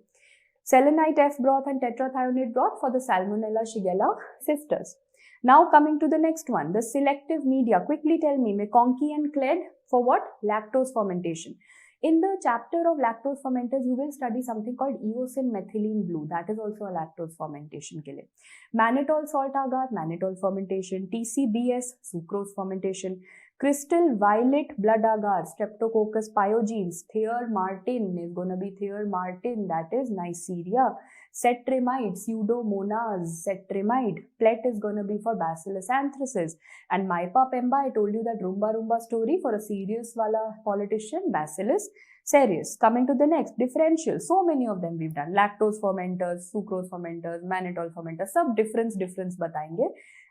Selenite F broth and tetrathionate broth for the Salmonella Shigella sisters. Now coming to the next one, the selective media. Quickly tell me, McConkey and Cled for what? Lactose fermentation. In the chapter of lactose fermenters, you will study something called eosin methylene blue. That is also a lactose fermentation ke liye. Mannitol salt agar, mannitol fermentation. TCBS, sucrose fermentation. Crystal violet blood agar, Streptococcus pyogenes. Thayer-Martin is going to be Thayer-Martin, that is Neisseria. Cetrimide, Pseudomonas, cetrimide. Plet is going to be for Bacillus anthracis. And Mypa Pemba, I told you that Rumba story for a serious wala politician, Bacillus cereus. Coming to the next, differential. So many of them we've done. Lactose fermenters, sucrose fermenters, mannitol fermenters. Sab difference batayenge.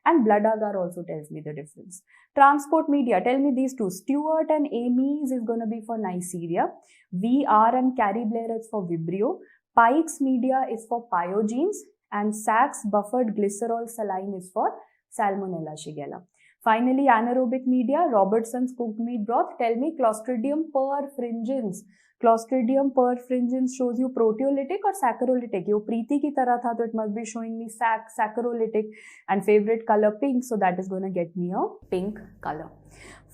And blood agar also tells me the difference. Transport media, tell me these two. Stewart and Ames is going to be for Neisseria. VR and Carrie Blair is for Vibrio. Pike's media is for Pyogenes. And Sachs buffered glycerol saline is for Salmonella Shigella. Finally, anaerobic media, Robertson's cooked meat broth. Tell me Clostridium perfringens. Clostridium perfringens shows you proteolytic or saccharolytic. Yo Preeti ki tarah tha, so it must be showing me saccharolytic, and favorite color pink, so that is going to get me a pink color.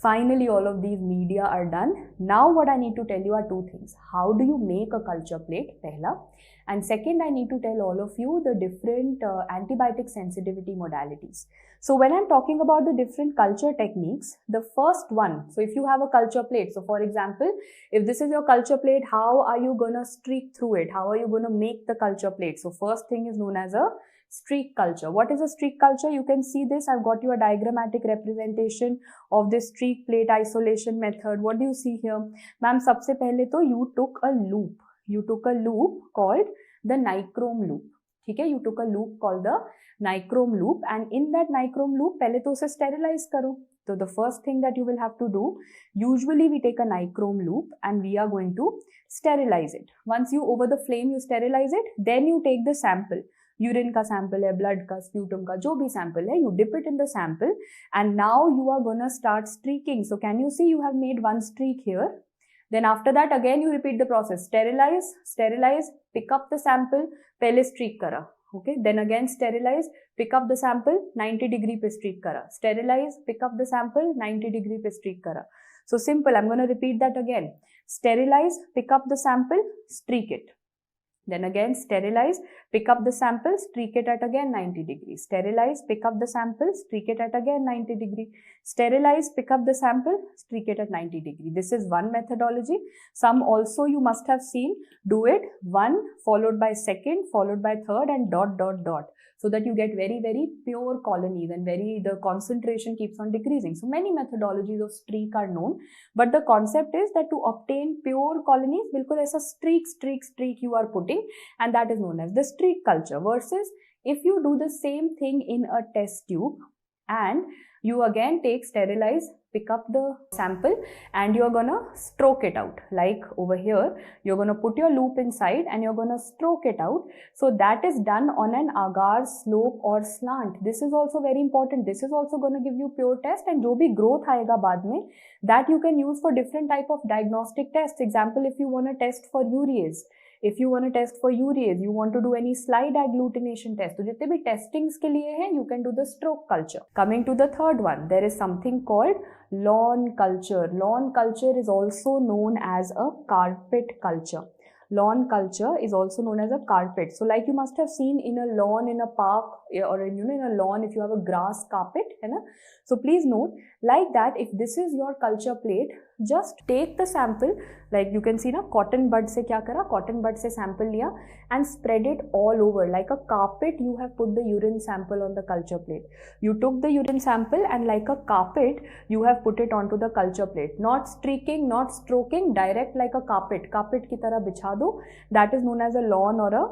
Finally, all of these media are done. Now what I need to tell you are two things. How do you make a culture plate? Pehla. And second, I need to tell all of you the different antibiotic sensitivity modalities. So when I'm talking about the different culture techniques, the first one, so if you have a culture plate, so for example, if this is your culture plate, how are you going to streak through it? How are you going to make the culture plate? So first thing is known as a streak culture. What is a streak culture? You can see this. I've got you a diagrammatic representation of this streak plate isolation method. What do you see here? Ma'am, sabse pehle to you took a loop. You took a loop called the nichrome loop. Okay? You took a loop called the nichrome loop, and in that nichrome loop, pehle to use sterilize karo. So the first thing that you will have to do, usually we take a nichrome loop and we are going to sterilize it. Once you over the flame, you sterilize it, then you take the sample. Urine ka sample hai, blood ka, sputum ka, jo bhi sample hai, you dip it in the sample, and now you are gonna start streaking. So can you see you have made one streak here? Then after that again you repeat the process. Sterilize, pick up the sample, pehle streak kara. Okay, then again sterilize, pick up the sample, 90 degree pe streak kara. Sterilize, pick up the sample, 90 degree pe streak kara. So simple, I'm going to repeat that again. Sterilize, pick up the sample, streak it. Then again sterilize, pick up the sample, streak it at again 90 degrees. Sterilize, pick up the sample, streak it at again 90 degree. Sterilize, pick up the sample, streak it at 90 degree. This is one methodology. Some also you must have seen, do it one followed by second, followed by third, and dot dot dot. So that you get very, very pure colonies and the concentration keeps on decreasing. So many methodologies of streak are known, but the concept is that to obtain pure colonies, bilkul aisa streak you are putting, and that is known as the streak culture. Versus if you do the same thing in a test tube and you again take sterilize, pick up the sample, and you're gonna stroke it out. Like over here, you're gonna put your loop inside and you're gonna stroke it out. So that is done on an agar slope or slant. This is also very important. This is also gonna give you pure test, and jo bhi growth aayega baad mein, that you can use for different type of diagnostic tests. Example, if you want to test for urease, if you want to test for urease, you want to do any slide agglutination test, so jitne bhi testings ke liye hai, you can do the stroke culture. Coming to the third one, there is something called lawn culture. Lawn culture is also known as a carpet culture. lawn culture is also known as a carpet. So like you must have seen in a lawn in a park, or in a lawn if you have a grass carpet, है ना? So please note, like that, if this is your culture plate, just take the sample, like you can see na, cotton bud se kya kara, cotton bud se sample liya and spread it all over like a carpet. You have put the urine sample on the culture plate. You took the urine sample and like a carpet you have put it onto the culture plate, not streaking, not stroking, direct like a carpet ki tarah bichha do. That is known as a lawn, or a,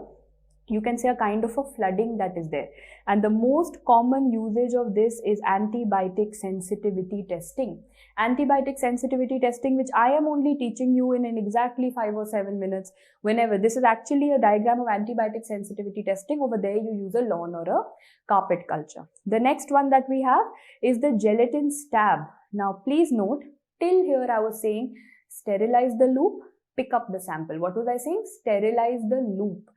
you can say, a kind of a flooding that is there. And the most common usage of this is antibiotic sensitivity testing. Antibiotic sensitivity testing, which I am only teaching you in exactly 5 or 7 minutes. Whenever this is actually a diagram of antibiotic sensitivity testing, over there you use a lawn or a carpet culture. The next one that we have is the gelatin stab. Now please note, till here I was saying sterilize the loop, pick up the sample. What was I saying? Sterilize the loop.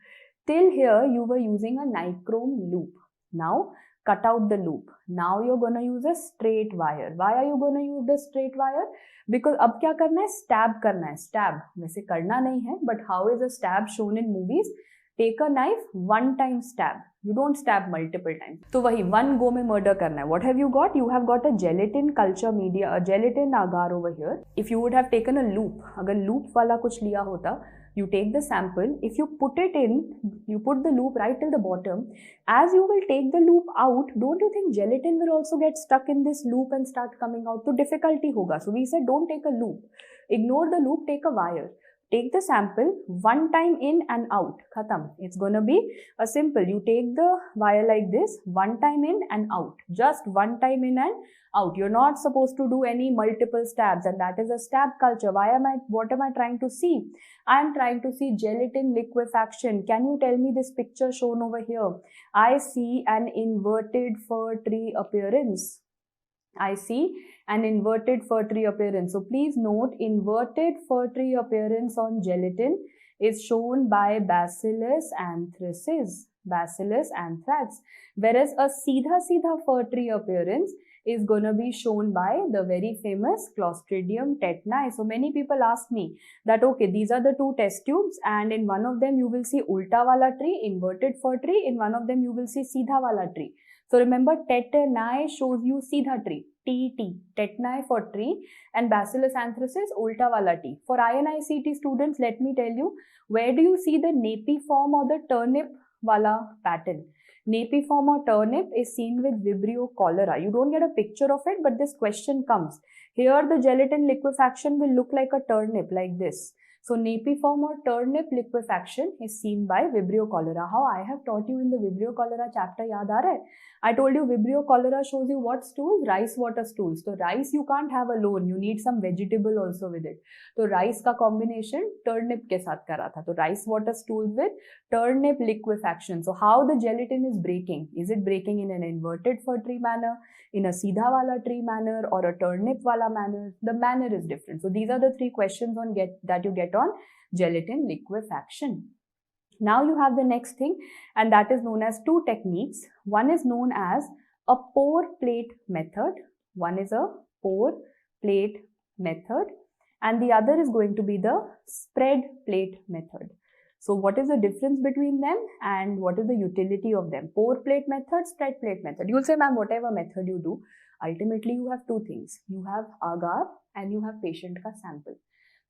Till here you were using a nichrome loop. Now cut out the loop. Now you're going to use a straight wire. Why are you going to use the straight wire? Because अब क्या करना है? Stab करना है. Stab वैसे करना नहीं है, but how is a stab shown in movies? Take a knife, one time stab. You don't stab multiple times. तो वही one go में murder करना है. What have you got? You have got a gelatin culture media, a gelatin agar over here. If you would have taken a loop, अगर loop वाला कुछ लिया होता, you take the sample, if you put it in, you put the loop right till the bottom. As you will take the loop out, don't you think gelatin will also get stuck in this loop and start coming out? So difficulty hoga. So we said don't take a loop. Ignore the loop, take a wire. Take the sample, one time in and out. Khatam. It's gonna be a simple. You take the wire like this, one time in and out. Just one time in and out. You're not supposed to do any multiple stabs, and that is a stab culture. What am I trying to see? I am trying to see gelatin liquefaction. Can you tell me this picture shown over here? I see an inverted fir tree appearance. I see an inverted fir tree appearance. So please note, inverted fir tree appearance on gelatin is shown by Bacillus anthracis. Bacillus anthrax. Whereas a seedha fir tree appearance is going to be shown by the very famous Clostridium tetani. So many people ask me that, okay, these are the two test tubes, and in one of them you will see ulta wala tree, inverted fir tree. In one of them you will see seedha wala tree. So remember, tetani shows you seedha tree, TT, tetani for tree, and Bacillus anthracis, ulta wala tree. For INICET students, let me tell you, where do you see the napiform or the turnip wala pattern? Napiform or turnip is seen with Vibrio cholera. You don't get a picture of it, but this question comes. Here the gelatin liquefaction will look like a turnip, like this. So napiform or turnip liquefaction is seen by Vibrio cholera. How I have taught you in the Vibrio cholera chapter, yaad aa raha hai? I told you Vibrio cholera shows you what stools? Rice water stools. So rice you can't have alone. You need some vegetable also with it. So rice ka combination turnip ke saath kara tha. So rice water stools with turnip liquefaction. So how the gelatin is breaking? Is it breaking in an inverted fir tree manner, in a seedha wala tree manner, or a turnip wala manner? The manner is different. So these are the three questions that you get on gelatin liquefaction. Now you have the next thing, and that is known as two techniques. One is known as a pour plate method. One is a pour plate method, and the other is going to be the spread plate method. So what is the difference between them and what is the utility of them? Pour plate method, spread plate method. You will say, ma'am, whatever method you do, ultimately you have two things. You have agar and you have patient ka sample.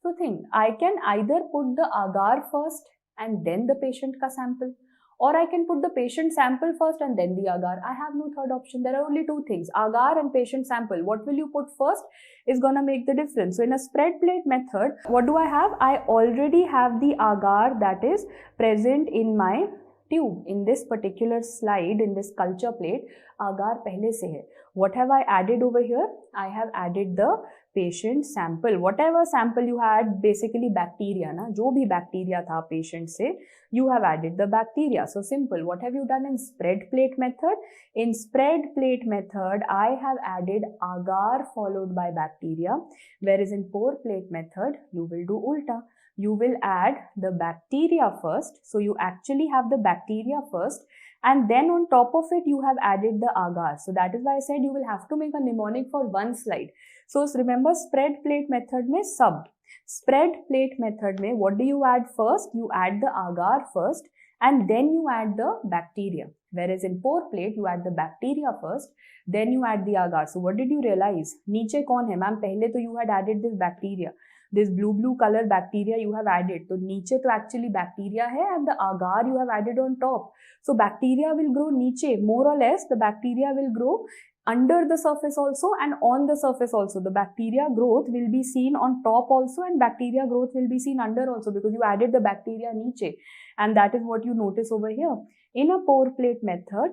So think, I can either put the agar first and then the patient ka sample, or I can put the patient sample first and then the agar. I have no third option. There are only two things, agar and patient sample. What will you put first is gonna make the difference. So in a spread plate method, what do I have? I already have the agar that is present in my tube. In this particular slide, in this culture plate, agar pehle se hai. What have I added over here? I have added the patient sample. Whatever sample you had, basically bacteria, na? Jo bhi bacteria tha patient se, you have added the bacteria. So simple. What have you done in spread plate method? In spread plate method, I have added agar followed by bacteria. Whereas in pour plate method, you will do ulta. You will add the bacteria first. So you actually have the bacteria first, and then on top of it you have added the agar. So that is why I said you will have to make a mnemonic for one slide. So remember, spread plate method mein sub. Spread plate method mein what do you add first? You add the agar first and then you add the bacteria. Whereas in pour plate you add the bacteria first, then you add the agar. So what did you realize? Niche kaun hai? Ma'am, pehle to you had added this bacteria. This blue color bacteria you have added. So niche to actually bacteria hai and the agar you have added on top. So bacteria will grow niche. More or less the bacteria will grow under the surface also and on the surface also. The bacteria growth will be seen on top also and bacteria growth will be seen under also because you added the bacteria niche. And that is what you notice over here. In a pour plate method,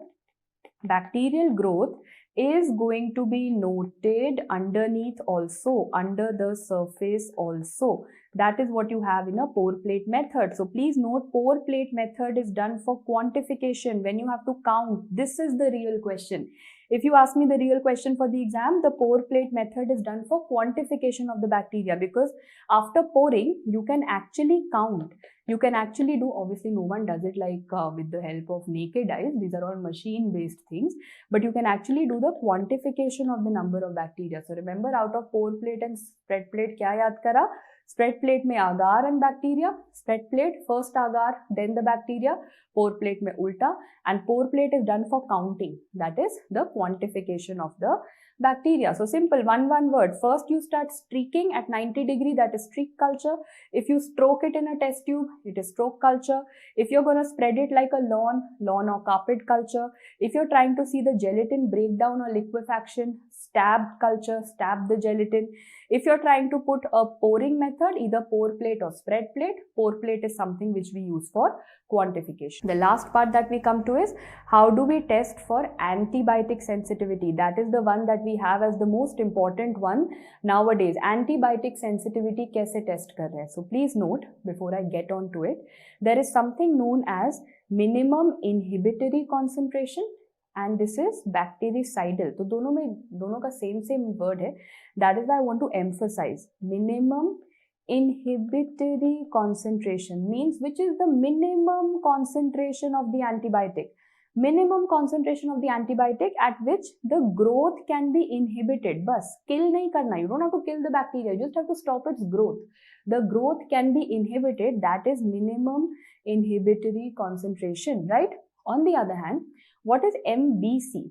bacterial growth is going to be noted underneath also, under the surface also. That is what you have in a pour plate method. So please note, pour plate method is done for quantification. When you have to count, this is the real question. If you ask me the real question for the exam, the pour plate method is done for quantification of the bacteria, because after pouring, you can actually count. You can actually do, obviously no one does it like with the help of naked eyes. These are all machine based things, but you can actually do the quantification of the number of bacteria. So remember, out of pour plate and spread plate, kya yaad kara? Spread plate mein agar and bacteria. Spread plate, first agar, then the bacteria. Pour plate mein ulta. And pour plate is done for counting. That is the quantification of the bacteria. So simple, one word. First you start streaking at 90 degree, that is streak culture. If you stroke it in a test tube, it is stroke culture. If you're going to spread it like a lawn or carpet culture. If you're trying to see the gelatin breakdown or liquefaction, stabbed culture, stab the gelatin. If you're trying to put a pouring method, either pour plate or spread plate, pour plate is something which we use for quantification. The last part that we come to is, how do we test for antibiotic sensitivity? That is the one that we have as the most important one nowadays. Antibiotic sensitivity kaise test kar rahe? So please note, before I get on to it, there is something known as minimum inhibitory concentration and this is bactericidal. तो दोनों का same word है. That is why I want to emphasize minimum inhibitory concentration means which is the minimum concentration of the antibiotic. Minimum concentration of the antibiotic at which the growth can be inhibited. Bas, kill nahi karna. You don't have to kill the bacteria. You just have to stop its growth. The growth can be inhibited. That is minimum inhibitory concentration, right? On the other hand, what is MBC?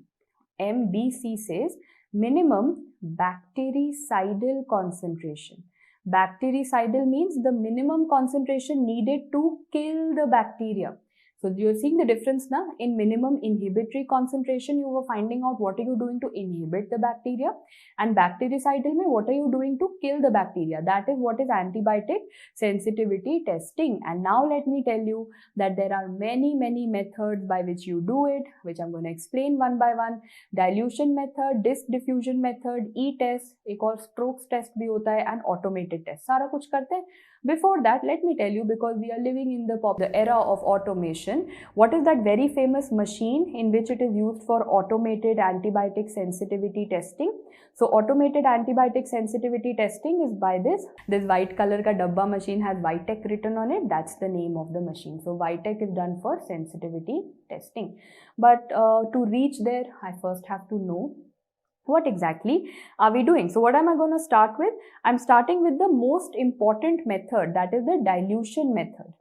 MBC says minimum bactericidal concentration. Bactericidal means the minimum concentration needed to kill the bacteria. So you're seeing the difference now. In minimum inhibitory concentration, you were finding out what are you doing to inhibit the bacteria, and bactericidal mein what are you doing to kill the bacteria. That is what is antibiotic sensitivity testing. And now let me tell you that there are many methods by which you do it, which I'm going to explain one by one. Dilution method, disc diffusion method, E-test, एक और strokes test भी होता है, and automated test. सारा कुछ करते हैं. Before that, let me tell you, because we are living in the era of automation, what is that very famous machine in which it is used for automated antibiotic sensitivity testing? So automated antibiotic sensitivity testing is by this white color ka dabba machine has Vitec written on it. That's the name of the machine. So Vitec is done for sensitivity testing. But to reach there, I first have to know what exactly are we doing. So what am I going to start with? I'm starting with the most important method, that is the dilution method.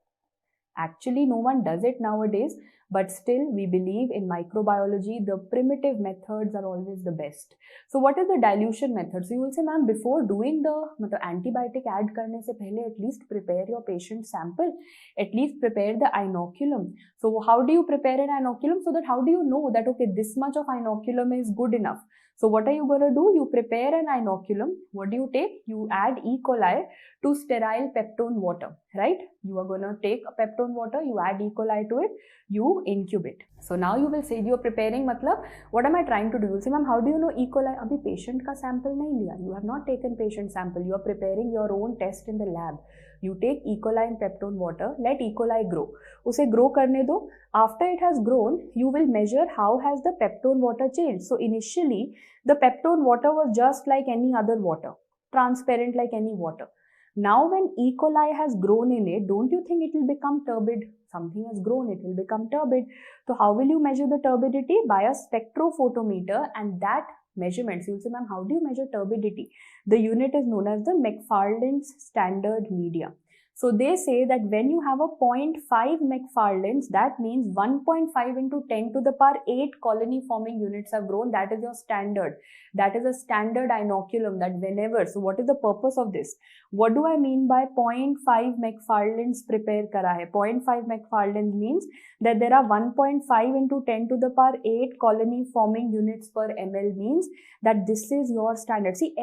Actually, no one does it nowadays, but still we believe in microbiology, the primitive methods are always the best. So what is the dilution method? So you will say, ma'am, before doing the antibiotic add karne se pehle, at least prepare your patient sample, at least prepare the inoculum. So how do you prepare an inoculum? So that how do you know that, okay, this much of inoculum is good enough? So what are you going to do? You prepare an inoculum. What do you take? You add E. coli to sterile peptone water, right? You are going to take a peptone water, you add E. coli to it, you incubate. So now you will say you are preparing, matlab, what am I trying to do? You will say, ma'am, how do you know E. coli? Abhi patient ka sample nahi liya. You have not taken patient sample. You are preparing your own test in the lab. You take E. coli in peptone water, let E. coli grow. Use grow karne do. After it has grown, you will measure how has the peptone water changed. So initially, the peptone water was just like any other water, transparent like any water. Now when E. coli has grown in it, don't you think it will become turbid? something has grown, it will become turbid. So how will you measure the turbidity? By a spectrophotometer, and that measurements, you will say, ma'am, how do you measure turbidity? The unit is known as the McFarland's standard media. So they say that when you have a 0.5 McFarland's, that means 1.5 into 10 to the power 8 colony forming units have grown. That is your standard. That is a standard inoculum, that whenever. So what is the purpose of this? What do I mean by 0.5 McFarland's prepare kara hai? 0.5 McFarland's means that there are 1.5 into 10 to the power 8 colony forming units per ml, means that this is your standard. See,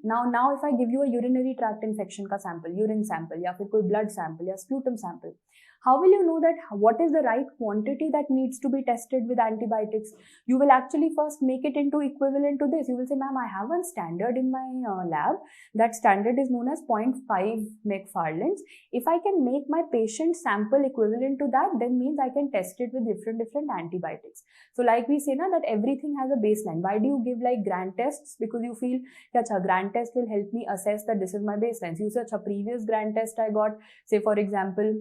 now if I give you a urinary tract infection ka sample, urine sample, ya fir koi blood sample ya sputum sample, how will you know that what is the right quantity that needs to be tested with antibiotics? You will actually first make it into equivalent to this. You will say, ma'am, I have one standard in my lab. That standard is known as 0.5 McFarland's. If I can make my patient sample equivalent to that, then means I can test it with different antibiotics. So like we say na, that everything has a baseline. Why do you give like grand tests? Because you feel that a grand test will help me assess that this is my baseline. So you say, a previous grand test I got, say for example,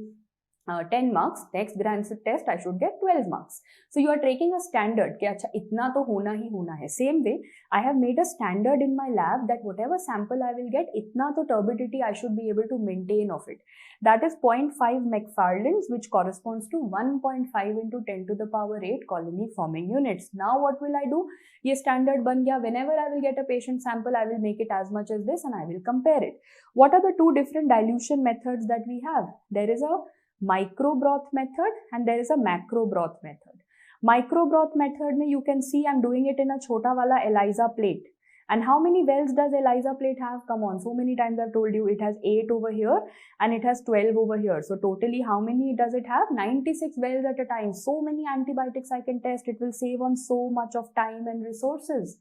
10 marks, next grand test I should get 12 marks. So you are taking a standard कि अच्छा इतना तो होना ही होना है. Same way, I have made a standard in my lab that whatever sample I will get, इतना तो turbidity I should be able to maintain of it. That is 0.5 McFarland's, which corresponds to 1.5 into 10 to the power 8 colony forming units. Now what will I do? ये standard बन गया. Whenever I will get a patient sample, I will make it as much as this and I will compare it. What are the two different dilution methods that we have? There is a micro broth method and there is a macro broth method. Micro broth method mein you can see I'm doing it in a chota wala ELISA plate. And how many wells does ELISA plate have? Come on, so many times I've told you it has 8 over here and it has 12 over here. So totally how many does it have? 96 wells at a time. So many antibiotics I can test. It will save on so much of time and resources.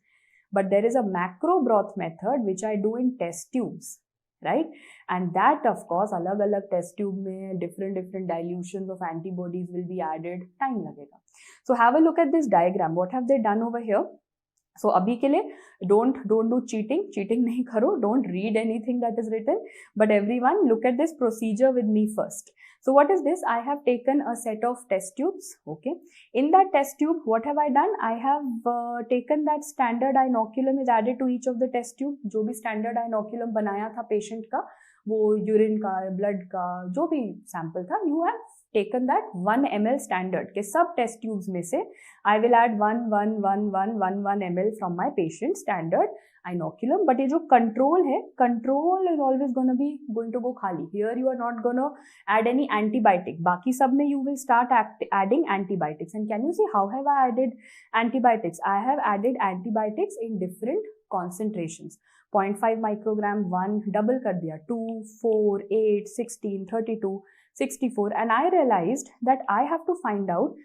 But there is a macro broth method which I do in test tubes, right? And that of course alag test tube mein different dilutions of antibodies will be added, time lagega. So have a look at this diagram. What have they done over here? So abhi ke liye don't do cheating nahi karo, don't read anything that is written, but everyone look at this procedure with me first. So what is this? I have taken a set of test tubes, okay. In that test tube, what have I done? I have taken that standard inoculum is added to each of the test tube. जो भी standard inoculum बनाया था patient का, वो urine का, blood का, जो भी sample था, you have taken that 1 ml standard के सब test tubes में से I will add 1 ml from my patient standard inoculum. But ये जो control है, control is always going to go खाली. Here you are not going to add any antibiotic. बाकी सब में you will start adding antibiotics. And can you see how have I added antibiotics? I have added antibiotics in different concentrations. 0.5 microgram, 1, double कर दिया, 2, 4, 8, 16, 32, 64. And I realized that I have to find out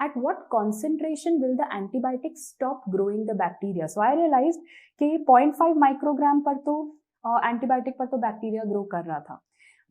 at what concentration will the antibiotic stop growing the bacteria. So I realized कि 0.5 microgram पर तो antibiotic पर तो bacteria grow कर रहा था,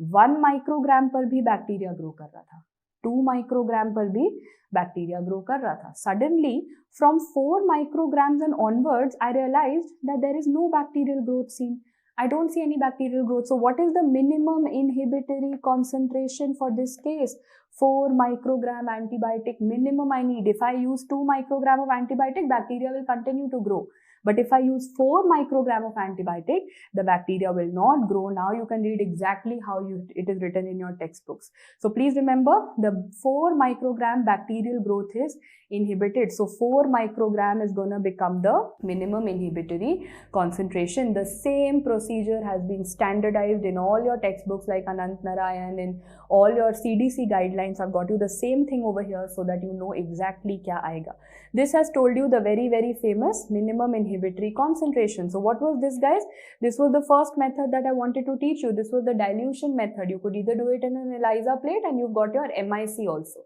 1 microgram पर भी bacteria grow कर रहा था, 2 microgram पर भी bacteria grow कर रहा था. Suddenly, from 4 micrograms and onwards, I realized that there is no bacterial growth seen. I don't see any bacterial growth. So what is the minimum inhibitory concentration for this case? 4 microgram antibiotic minimum I need. If I use 2 microgram of antibiotic, bacteria will continue to grow. But if I use 4 microgram of antibiotic, the bacteria will not grow. Now you can read exactly how it is written in your textbooks. So please remember, the 4 microgram bacterial growth is inhibited. So 4 microgram is going to become the minimum inhibitory concentration. The same procedure has been standardized in all your textbooks like Anant Narayan, in all your CDC guidelines. I've got you the same thing over here so that you know exactly kya aayega. This has told you the very famous minimum inhibitory concentration. So what was this, guys? This was the first method that I wanted to teach you. This was the dilution method. You could either do it in an ELISA plate and you've got your MIC also.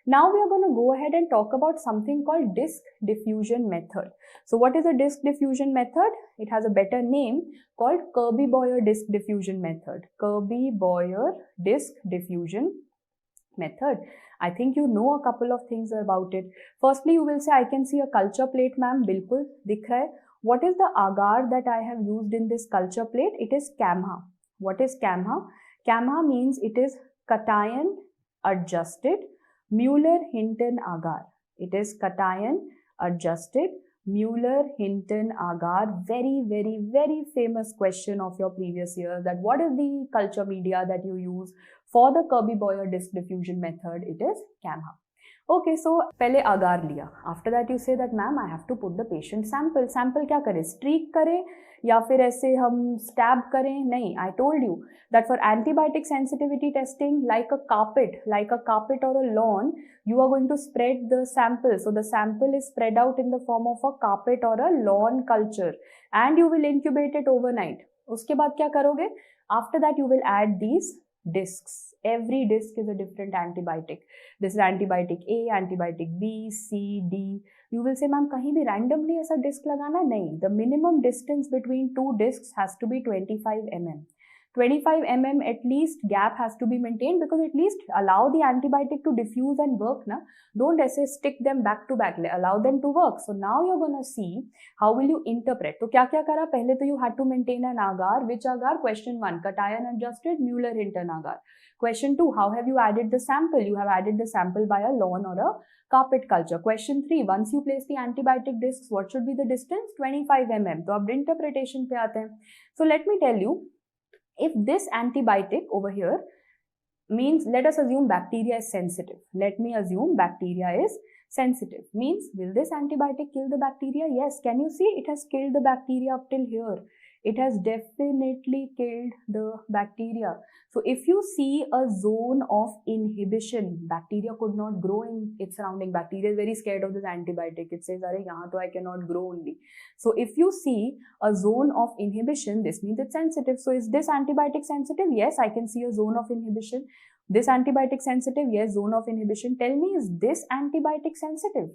Now we are going to go ahead and talk about something called disc diffusion method. So what is a disc diffusion method? It has a better name called Kirby-Boyer disc diffusion method. Kirby-Boyer disc diffusion method. I think you know a couple of things about it. Firstly, you will say, I can see a culture plate, ma'am. Bilkul, dikh raha hai. What is the agar that I have used in this culture plate? It is CAMHA. What is CAMHA? CAMHA means it is cation adjusted Mueller-Hinton-Agar. It is cation adjusted Mueller-Hinton-Agar. Very, very, very famous question of your previous year, that what is the culture media that you use for the Kirby-Boyer disk diffusion method? It is CAMHA. Okay, so पहले agar लिया. After that you say that ma'am I have to put the patient sample. Sample क्या करें? Streak करें या फिर ऐसे हम stab करें? नहीं. I told you that for antibiotic sensitivity testing, like a carpet or a lawn, you are going to spread the sample. So the sample is spread out in the form of a carpet or a lawn culture, and you will incubate it overnight. उसके बाद क्या करोगे? After that you will add these discs. Every disc is a different antibiotic. This is antibiotic A, antibiotic B, C, D. You will say, ma'am, कहीं भी randomly ऐसा disc लगाना? नहीं. The minimum distance between two discs has to be 25 mm. 25 mm at least gap has to be maintained, because at least allow the antibiotic to diffuse and work. Na? Don't say stick them back to back. Allow them to work. So now you're going to see how will you interpret. तो क्या क्या करा? पहले तो you had to maintain an agar. Which agar? Question 1, cation adjusted Mueller-Hinton agar. Question 2, how have you added the sample? You have added the sample by a lawn or a carpet culture. Question 3, once you place the antibiotic discs, what should be the distance? 25 mm. तो अब interpretation पे आते हैं. So let me tell you, if this antibiotic over here means, let us assume bacteria is sensitive. Let me assume bacteria is sensitive. Means, will this antibiotic kill the bacteria? Yes. Can you see? It has killed the bacteria up till here. It has definitely killed the bacteria. So if you see a zone of inhibition, bacteria could not grow in its surrounding. Bacteria is very scared of this antibiotic. It says, "Arey, yahan to I cannot grow only." So if you see a zone of inhibition, this means it's sensitive. So is this antibiotic sensitive? Yes, I can see a zone of inhibition. This antibiotic sensitive? Yes, zone of inhibition. Tell me, is this antibiotic sensitive?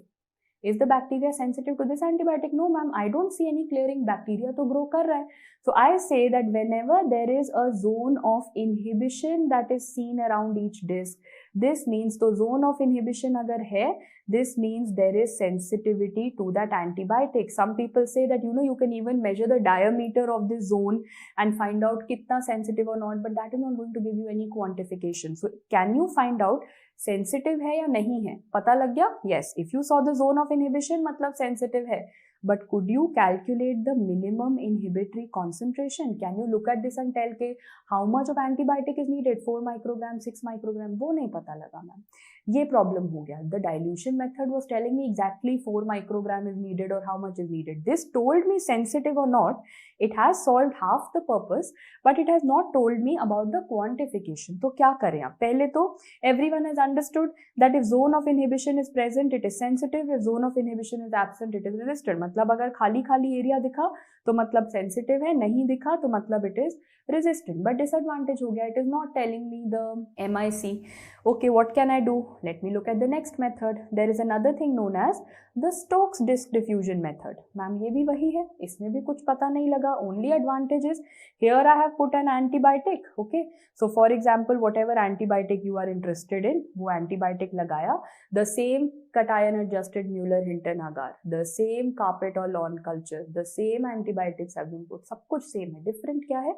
Is the bacteria sensitive to this antibiotic? No, ma'am, I don't see any clearing. Bacteria to grow kar raha hai. So I say that whenever there is a zone of inhibition that is seen around each disc, this means the zone of inhibition agar hai, this means there is sensitivity to that antibiotic. Some people say that, you can even measure the diameter of this zone and find out kitna sensitive or not, but that is not going to give you any quantification. So can you find out sensitive है या नहीं है? पता लग गया? Yes. If you saw the zone of inhibition, मतलब sensitive है. But could you calculate the minimum inhibitory concentration? Can you look at this and tell के how much of antibiotic is needed? 4 microgram, 6 microgram? वो नहीं पता लगा ma'am. ये problem हो गया. The dilution method was telling me exactly 4 microgram is needed or how much is needed. This told me sensitive or not. It has solved half the purpose, but it has not told me about the quantification. तो क्या करें आप? पहले तो everyone has understood that if zone of inhibition is present, it is sensitive. If zone of inhibition is absent, it is resistant. मतलब अगर खाली खाली एरिया दिखा तो मतलब सेंसिटिव है, नहीं दिखा तो मतलब it is resistant. But disadvantage हो गया, it is not telling me the MIC. Okay, what can I do? Let me look at the next method. There is another thing known as the Stokes disk diffusion method. Ma'am ये भी वही है, इसमें भी कुछ पता नहीं लगा. Only advantage is here I have put an antibiotic. Okay, so for example, whatever antibiotic you are interested in, वो antibiotic लगाया, the same cation adjusted Mueller-Hinton agar, the same carpet or lawn culture, the same antibiotics have been put. सब कुछ same है. Different क्या है?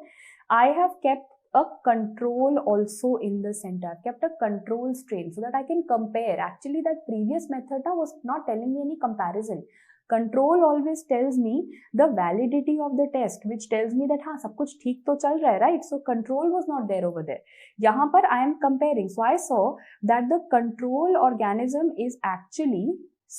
I have kept a control also in the center. I've kept a control strain so that I can compare. Actually, that previous method was not telling me any comparison. Control always tells me the validity of the test, which tells me that हाँ सब कुछ ठीक तो चल रहा है, right? So control was not there over there. यहाँ पर I am comparing. So I saw that the control organism is actually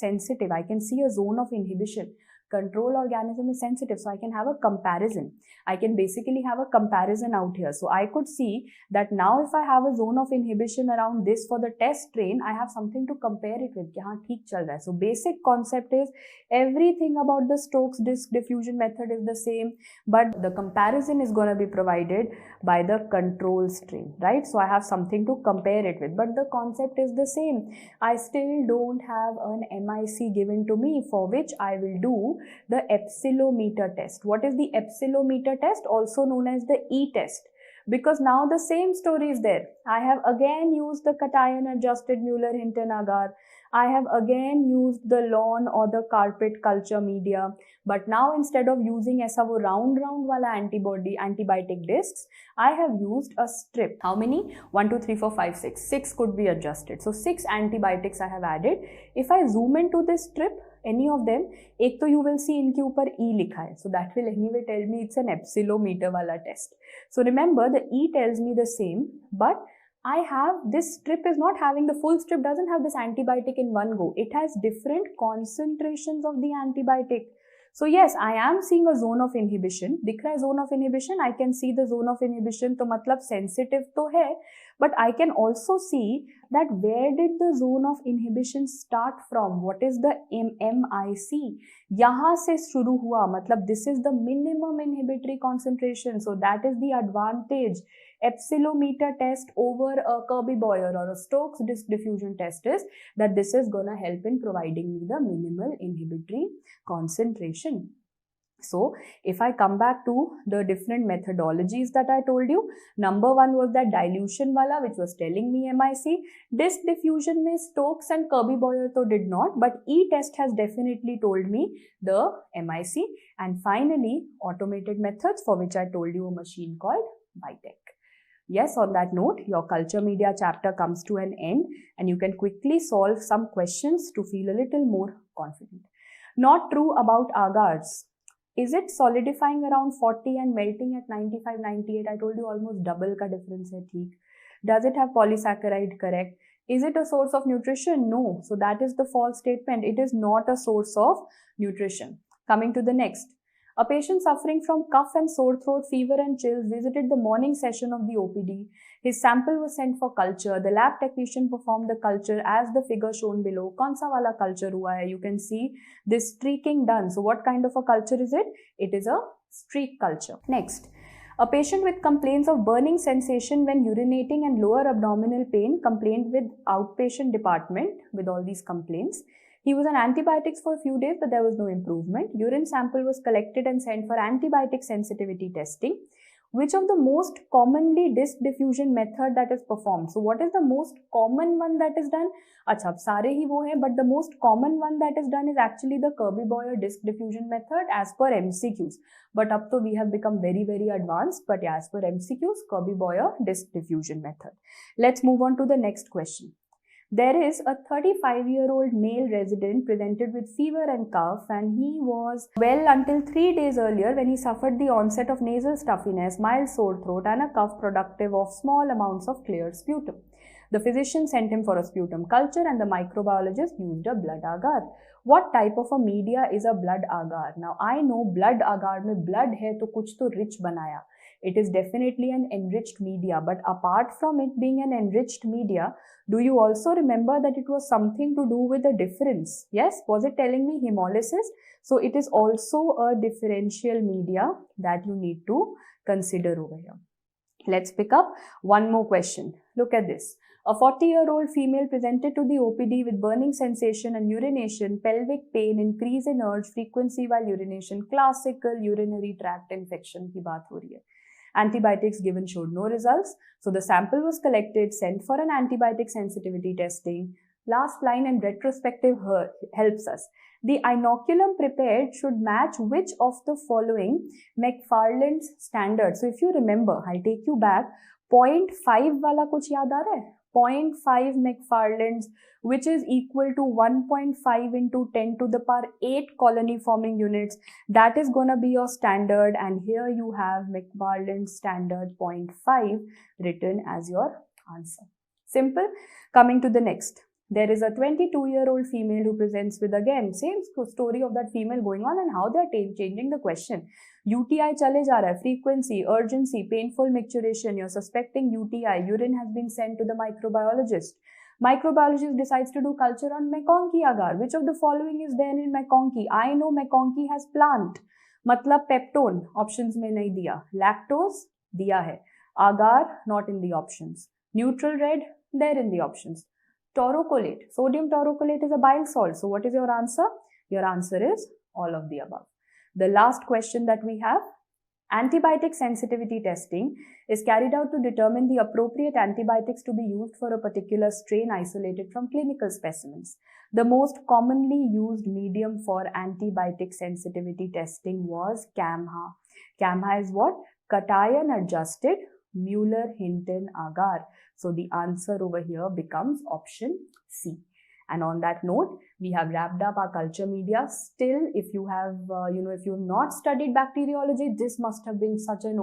sensitive. I can see a zone of inhibition. Control organism is sensitive, so I can have a comparison. I can basically have a comparison out here. So I could see that now if I have a zone of inhibition around this for the test strain, I have something to compare it with. हाँ ठीक चल रहा है. So basic concept is everything about the Stokes disk diffusion method is the same, but the comparison is going to be provided by the control strain, right? So I have something to compare it with, but the concept is the same. I still don't have an MIC given to me, for which I will do the epsilometer test. What is the epsilometer test? Also known as the E-test. Because now the same story is there. I have again used the cation adjusted Mueller-Hinton agar. I have again used the lawn or the carpet culture media. But now instead of using ऐसा वो round वाला antibiotic discs, I have used a strip. How many? 1, 2, 3, 4, 5, 6. 6 could be adjusted. So 6 antibiotics I have added. If I zoom into this strip, any of them, एक तो you will see इनके ऊपर E लिखा है. So that will anyway tell me it's an epsilometer वाला test. So remember the E tells me the same, but I have this strip is not having the full strip doesn't have this antibiotic in one go. It has different concentrations of the antibiotic. So yes, I am seeing a zone of inhibition. दिख रहा है zone of inhibition. I can see the zone of inhibition. तो मतलब sensitive तो है, but I can also see that where did the zone of inhibition start from? What is the MMIC? यहाँ से शुरू हुआ. मतलब this is the minimum inhibitory concentration. So that is the advantage. Epsilometer test over a Kirby-Boyer or a Stokes disc diffusion test is that this is going to help in providing me the minimal inhibitory concentration. So if I come back to the different methodologies that I told you, number one was that dilution wala, which was telling me MIC. Disc diffusion में Stokes and Kirby-Boyer तो did not, but E-test has definitely told me the MIC. And finally, automated methods, for which I told you a machine called Vitek. Yes, on that note, your culture media chapter comes to an end and you can quickly solve some questions to feel a little more confident. Not true about agars. Is it solidifying around 40 and melting at 95, 98? I told you almost double ka difference hai, theek. Does it have polysaccharide? Correct. Is it a source of nutrition? No. So that is the false statement. It is not a source of nutrition. Coming to the next. A patient suffering from cough and sore throat, fever and chills visited the morning session of the OPD. His sample was sent for culture. The lab technician performed the culture as the figure shown below. कौन सा वाला culture हुआ है? You can see this streaking done. So what kind of a culture is it? It is a streak culture. Next. A patient with complaints of burning sensation when urinating and lower abdominal pain complained with outpatient department with all these complaints. He was on antibiotics for a few days, but there was no improvement. Urine sample was collected and sent for antibiotic sensitivity testing. Which of the most commonly disc diffusion method that is performed? So what is the most common one that is done? अच्छा, अब सारे ही वो हैं, but the most common one that is done is actually the Kirby-Boyer disc diffusion method as per MCQs. But up to we have become very, very advanced. But yeah, as per MCQs, Kirby-Boyer disc diffusion method. Let's move on to the next question. There is a 35-year-old male resident presented with fever and cough, and he was well until 3 days earlier when he suffered the onset of nasal stuffiness, mild sore throat and a cough productive of small amounts of clear sputum. The physician sent him for a sputum culture and the microbiologist used a blood agar. What type of a media is a blood agar? Now I know blood agar में blood है तो कुछ तो rich बनाया. It is definitely an enriched media, but apart from it being an enriched media, do you also remember that it was something to do with the difference? Yes, was it telling me hemolysis? So it is also a differential media that you need to consider over here. Let's pick up one more question. Look at this. A 40-year-old female presented to the OPD with burning sensation and urination, pelvic pain, increase in urge frequency while urination, classical urinary tract infection की बात हो रही है. Antibiotics given showed no results. So the sample was collected, sent for an antibiotic sensitivity testing. Last line and retrospective helps us. The inoculum prepared should match which of the following McFarland's standard. So if you remember, I'll take you back. 0.5 वाला कुछ याद आ रहा है? 0.5 McFarland's, which is equal to 1.5 into 10 to the power 8 colony forming units. That is going to be your standard, and here you have McFarland's standard 0.5 written as your answer. Simple. Coming to the next. There is a 22-year-old female who presents with, again, same story of that female going on and how they are changing the question. UTI chale ja raha hai, frequency, urgency, painful micturition, you're suspecting UTI, urine has been sent to the microbiologist. Microbiologist decides to do culture on MacConkey agar. Which of the following is there in MacConkey? I know MacConkey has plant. मतलब peptone, options में नहीं दिया. Lactose, दिया है. Agar, not in the options. Neutral red, there in the options. Taurocolate. Sodium taurocolate is a bile salt. So what is your answer? Your answer is all of the above. The last question that we have, Antibiotic sensitivity testing is carried out to determine the appropriate antibiotics to be used for a particular strain isolated from clinical specimens. The most commonly used medium for antibiotic sensitivity testing was CAMHA. CAMHA is what? Cation adjusted Mueller-Hinton agar. So the answer over here becomes option C. And on that note, we have wrapped up our culture media. Still, if you have, if you have not studied bacteriology, this must have been such an